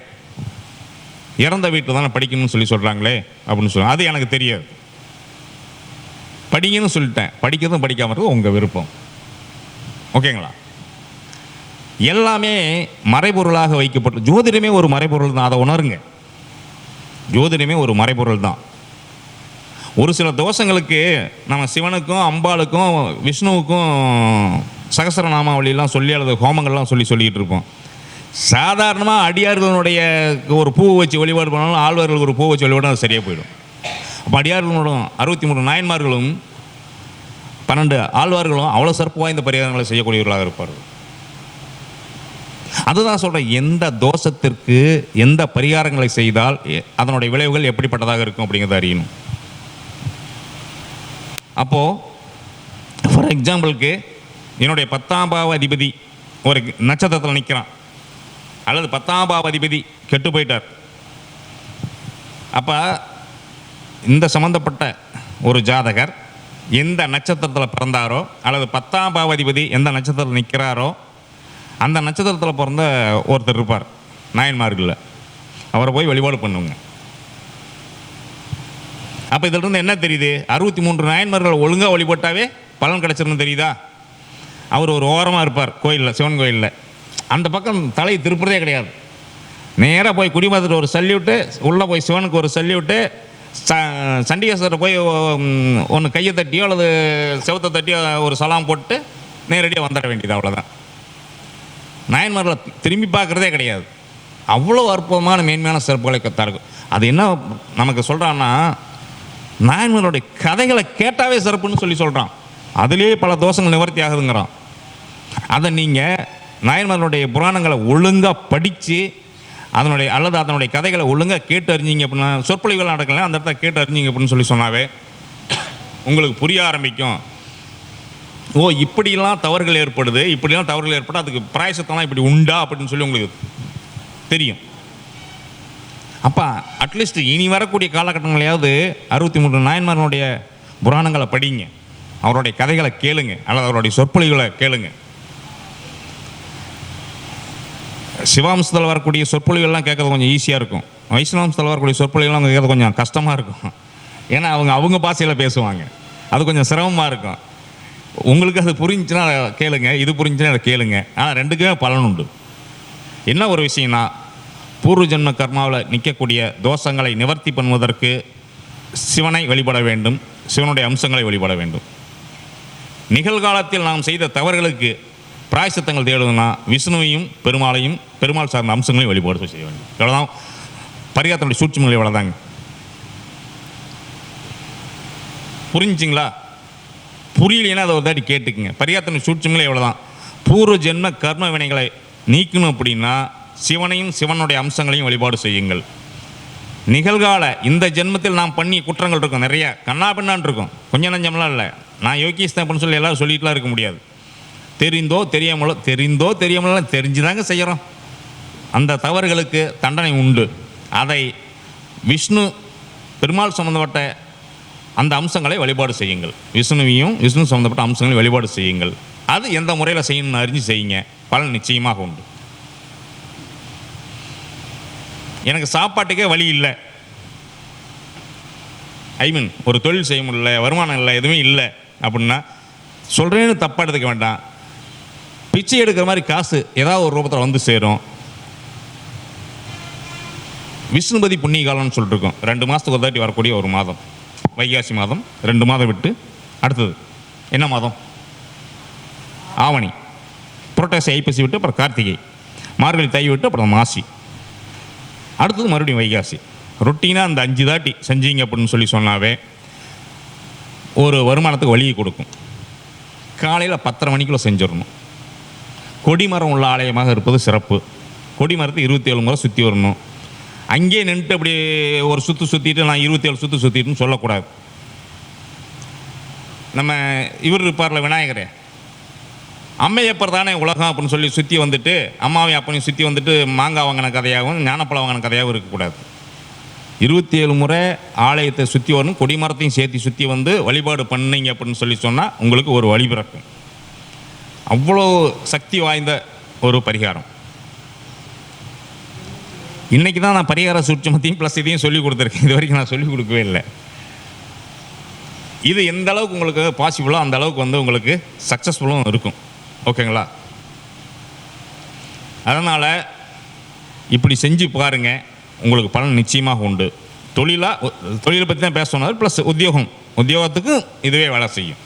இறந்த வீட்டில் தானே படிக்கணும்னு சொல்கிறாங்களே அப்படின்னு சொல்லுவாங்க. அது எனக்கு தெரியாது, படிங்கன்னு சொல்லிட்டேன். படிக்கிறதும் படிக்காமல் இருக்கிறது உங்கள் விருப்பம், ஓகேங்களா? எல்லாமே மறைபொருளாக வைக்கப்பட்டு, ஜோதிடமே ஒரு மறைபொருள் தான், அதை உணருங்க. ஜோதிடமே ஒரு மறைபொருள் தான். ஒரு சில தோஷங்களுக்கு நம்ம சிவனுக்கும் அம்பாளுக்கும் விஷ்ணுவுக்கும் சகஸ்ரநாமாவளியெல்லாம் சொல்லி அல்லது ஹோமங்கள்லாம் சொல்லிக்கிட்டு இருப்போம். சாதாரணமாக அடியார்களுடைய ஒரு பூவை வச்சு வழிபாடு பண்ணாலும் ஆழ்வார்களுக்கு ஒரு பூவை வச்சு வழிபாடு அது சரியாக போயிடும். அப்போ அடியார்களோட 63 நாயன்மார்களும் 12 ஆழ்வார்களும் அவ்வளோ சிறப்பு வாய்ந்த பரிகாரங்களை செய்யக்கூடியவர்களாக இருப்பார்கள். அதுதான் சொல்கிறேன், எந்த தோஷத்திற்கு எந்த பரிகாரங்களை செய்தால் அதனுடைய விளைவுகள் எப்படிப்பட்டதாக இருக்கும் அப்படிங்கிறத அறியணும். அப்போது ஃபார் எக்ஸாம்பிளுக்கு என்னுடைய 10ஆம் பாவ அதிபதி ஒரு நட்சத்திரத்தில் நிற்கிறான், அல்லது 10ஆம் பாவ அதிபதி கெட்டு போயிட்டார். அப்போ இந்த சம்மந்தப்பட்ட ஒரு ஜாதகர் எந்த நட்சத்திரத்தில் பிறந்தாரோ அல்லது 10ஆம் பாவ அதிபதி எந்த நட்சத்திரத்தில் நிற்கிறாரோ அந்த நட்சத்திரத்தில் பிறந்த ஒருத்தர் இருப்பார் நாயன்மார்களில், அவரை போய் வழிபாடு பண்ணுங்க. அப்போ இதிலிருந்து என்ன தெரியுது? 63 நாயன்மார்கள் ஒழுங்காக வழிபட்டாவே பலன் கிடச்சிருன்னு தெரியுதா? அவர் ஒரு ஓரமாக இருப்பார் கோயிலில், சிவன் கோயிலில், அந்த பக்கம் தலையை திருப்புறதே கிடையாது. நேராக போய் குடிமரத்தில் ஒரு சல்யூட்டு, உள்ளே போய் சிவனுக்கு ஒரு சல்யூட்டு, சண்டிகேஸ்வரர் போய் ஒன்று கையை தட்டியோ அல்லது செவத்தை தட்டியோ ஒரு சலாம் போட்டு நேரடியாக வந்துட வேண்டியது, அவ்வளோதான். நாயன்மார்களை திரும்பி பார்க்குறதே கிடையாது. அவ்வளோ அற்புதமான மேன்மையான சிறப்புகளை கத்தாருக்கும். அது என்ன நமக்கு சொல்கிறான்னா, நாயன்மார்களுடைய கதைகளை கேட்டாவே சிறப்புன்னு சொல்லி சொல்கிறான். அதுலேயே பல தோஷங்கள் நிவர்த்தி ஆகுதுங்கிறான். அதை நீங்கள் நாயன்மார்களுடைய புராணங்களை ஒழுங்காக படித்து அதனுடைய கதைகளை ஒழுங்காக கேட்டு அறிஞ்சிங்க அப்படின்னா, சொற்பொழிவுகள் நடக்கலாம், அந்த இடத்த கேட்டு அறிஞ்சிங்க அப்படின்னு சொல்லி சொன்னாவே உங்களுக்கு புரிய ஆரம்பிக்கும். ஓ, இப்படிலாம் தவறுகள் ஏற்படுது, இப்படிலாம் தவறுகள் ஏற்பட்டால் அதுக்கு பிராயசத்தெல்லாம் இப்படி உண்டா அப்படின்னு சொல்லி உங்களுக்கு தெரியும். அப்போ அட்லீஸ்ட் இனி வரக்கூடிய காலகட்டங்களையாவது 63 நாயன்மார்களுடைய புராணங்களை படிங்க, அவருடைய கதைகளை கேளுங்க, அல்லது அவருடைய சொற்பொழிவுகளை கேளுங்க. சிவாம்சத்தில் வரக்கூடிய சொற்பொழிவுகள்லாம் கேட்கறது கொஞ்சம் ஈஸியாக இருக்கும், வைஷ்ணவம்சத்தில் வரக்கூடிய சொற்பொழிவுகள்லாம் கேட்கறது கொஞ்சம் கஷ்டமாக இருக்கும். ஏன்னா அவங்க பாஷையில் பேசுவாங்க, அது கொஞ்சம் சிரமமாக இருக்கும். உங்களுக்கு அது புரிஞ்சுன்னா அதை கேளுங்க, இது புரிஞ்சுன்னா அதை கேளுங்க. ஆனால் ரெண்டுக்குமே பலன் உண்டு. என்ன ஒரு விஷயம்னா, பூர்வ ஜென்ம கர்மாவில் நிற்கக்கூடிய தோஷங்களை நிவர்த்தி பண்ணுவதற்கு சிவனை வழிபட வேண்டும், சிவனுடைய அம்சங்களை வழிபட வேண்டும். நிகழ்காலத்தில் நாம் செய்த தவறுகளுக்கு பிராயசித்தங்கள் தேடுதுன்னா விஷ்ணுவையும் பெருமாளையும் பெருமாள் சார்ந்த அம்சங்களையும் வழிபாடு செய்ய வேண்டும். இவ்வளோதான் பரிகாரத்தினுடைய சூட்சுமங்கள். இவ்வளோதாங்க. புரிஞ்சிங்களா? புரியலைன்னா அதை ஒரு தாட்டி கேட்டுக்குங்க. பரிகாரத்தினுடைய சூட்சுமங்களே இவ்வளோதான். பூர்வ ஜென்ம கர்ம வினைகளை நீக்கணும் அப்படின்னா சிவனையும் சிவனுடைய அம்சங்களையும் வழிபாடு செய்யுங்கள். நிகழ்கால இந்த ஜென்மத்தில் நாம் பண்ணி குற்றங்கள் இருக்கும், நிறைய கண்ணா பின்னான் இருக்கும், கொஞ்சம் நஞ்சம்லாம் இல்லை. நான் யோகிஸ்தான் அப்படின்னு சொல்லி எல்லோரும் சொல்லிட்டுலாம் இருக்க முடியாது. தெரிந்தோ தெரியாமலோ தெரிஞ்சு தாங்க செய்கிறோம். அந்த தவறுகளுக்கு தண்டனை உண்டு. அதை விஷ்ணு பெருமாள் சம்பந்தப்பட்ட அந்த அம்சங்களை வழிபாடு செய்யுங்கள். விஷ்ணு சம்பந்தப்பட்ட அம்சங்களை வழிபாடு செய்யுங்கள். அது எந்த முறையில் செய்யணும்னு அறிஞ்சு செய்யுங்க, பலன் நிச்சயமாக உண்டு. எனக்கு சாப்பாட்டுக்கே வழி இல்லை, ஒரு தொழில் செய்ய முடியல, வருமானம் இல்லை, எதுவுமே இல்லை அப்படின்னா சொல்கிறேன்னு தப்பாக எடுத்துக்க வேண்டாம். பிச்சை எடுக்கிற மாதிரி காசு ஏதாவது ஒரு ரூபத்தில் வந்து சேரும். விஷ்ணுபதி புண்ணிய காலம்னு சொல்லிட்டு இருக்கோம். 2 மாதத்துக்கு ஒரு தாட்டி வரக்கூடிய ஒரு மாதம் வைகாசி மாதம். 2 மாதம் விட்டு அடுத்தது என்ன மாதம்? ஆவணி, புரட்டாசி, ஐப்பசி விட்டு அப்புறம் கார்த்திகை, மார்கழி, தை விட்டு அப்புறம் மாசி, அடுத்தது மறுபடியும் வைகாசி. ரொட்டீனாக அந்த 5 தாட்டி செஞ்சீங்க அப்படின்னு சொல்லி சொன்னாவே ஒரு வருமானத்துக்கு வழியை கொடுக்கும். காலையில் 10:30 மணிக்குள்ளே செஞ்சிடணும். கொடிமரம் உள்ள ஆலயமாக இருப்பது சிறப்பு. கொடிமரத்தை 27 முறை சுற்றி வரணும். அங்கேயே நின்றுட்டு அப்படி ஒரு சுற்றிட்டு நான் 27 சுற்றிட்டுன்னு சொல்லக்கூடாது. நம்ம இவர் இருப்பார்ல விநாயகரே, அம்மையப்பர் தானே உலகம் அப்படின்னு சொல்லி சுற்றி வந்துட்டு அம்மாவையும் அப்பனையும் சுற்றி வந்துட்டு மாங்காய் வாங்கின கதையாகவும் ஞானப்பழம் வாங்கின கதையாகவும் இருக்கக்கூடாது. 27 முறை ஆலயத்தை சுற்றி வரணும். கொடிமரத்தையும் சேர்த்து சுற்றி வந்து வழிபாடு பண்ணிங்க அப்படின்னு சொல்லி சொன்னால் உங்களுக்கு ஒரு வழி பிறக்கும். அவ்வளோ சக்தி வாய்ந்த ஒரு பரிகாரம். இன்றைக்கி தான் நான் பரிகார சூட்சமத்தையும் ப்ளஸ் இதையும் சொல்லிக் கொடுத்துருக்கேன். இது வரைக்கும் நான் சொல்லிக் கொடுக்கவே இல்லை. இது எந்த அளவுக்கு உங்களுக்கு பாசிபிளோ அந்த அளவுக்கு வந்து உங்களுக்கு சக்ஸஸ்ஃபுல்லும் இருக்கும். ஓகேங்களா? அதனால் இப்படி செஞ்சு பாருங்கள், உங்களுக்கு பலன் நிச்சயமாக உண்டு. தொழிலை பற்றி தான் பேச சொன்னார். ப்ளஸ் உத்தியோகத்துக்கும் இதுவே வேலை செய்யும்.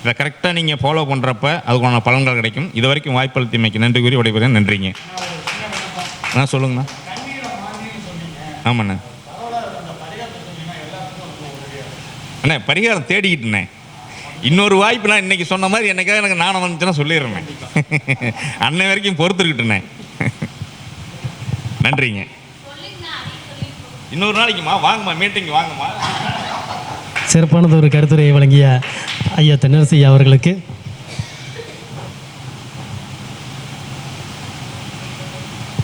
இதை கரெக்டாக நீங்கள் ஃபாலோ பண்ணுறப்ப அதுக்கான பலன்கள் கிடைக்கும். இது வரைக்கும் வாய்ப்பளித்தமைக்கு நன்றி கூறி விடைபெறுகிறேன். நன்றிங்க. சொல்லுங்கண்ணா. ஆமாண்ணே. அண்ணே பரிகாரம் தேடிக்கிட்டுண்ணே. இன்னொரு வாய்ப்பு நான் இன்றைக்கி சொன்ன மாதிரி என்னைக்காவது எனக்கு நாணம் வந்துச்சுன்னா சொல்லிடுறேண்ணே. அன்னை வரைக்கும் பொறுத்துருக்கிட்டுண்ணே. நன்றிங்க. இன்னொரு நாளைக்குமா வாங்கம்மா, மீட்டிங் வாங்கம்மா.
சிறப்பானது ஒரு கருத்துரையை வழங்கிய ஐயா தென்னரசு அவர்களுக்கு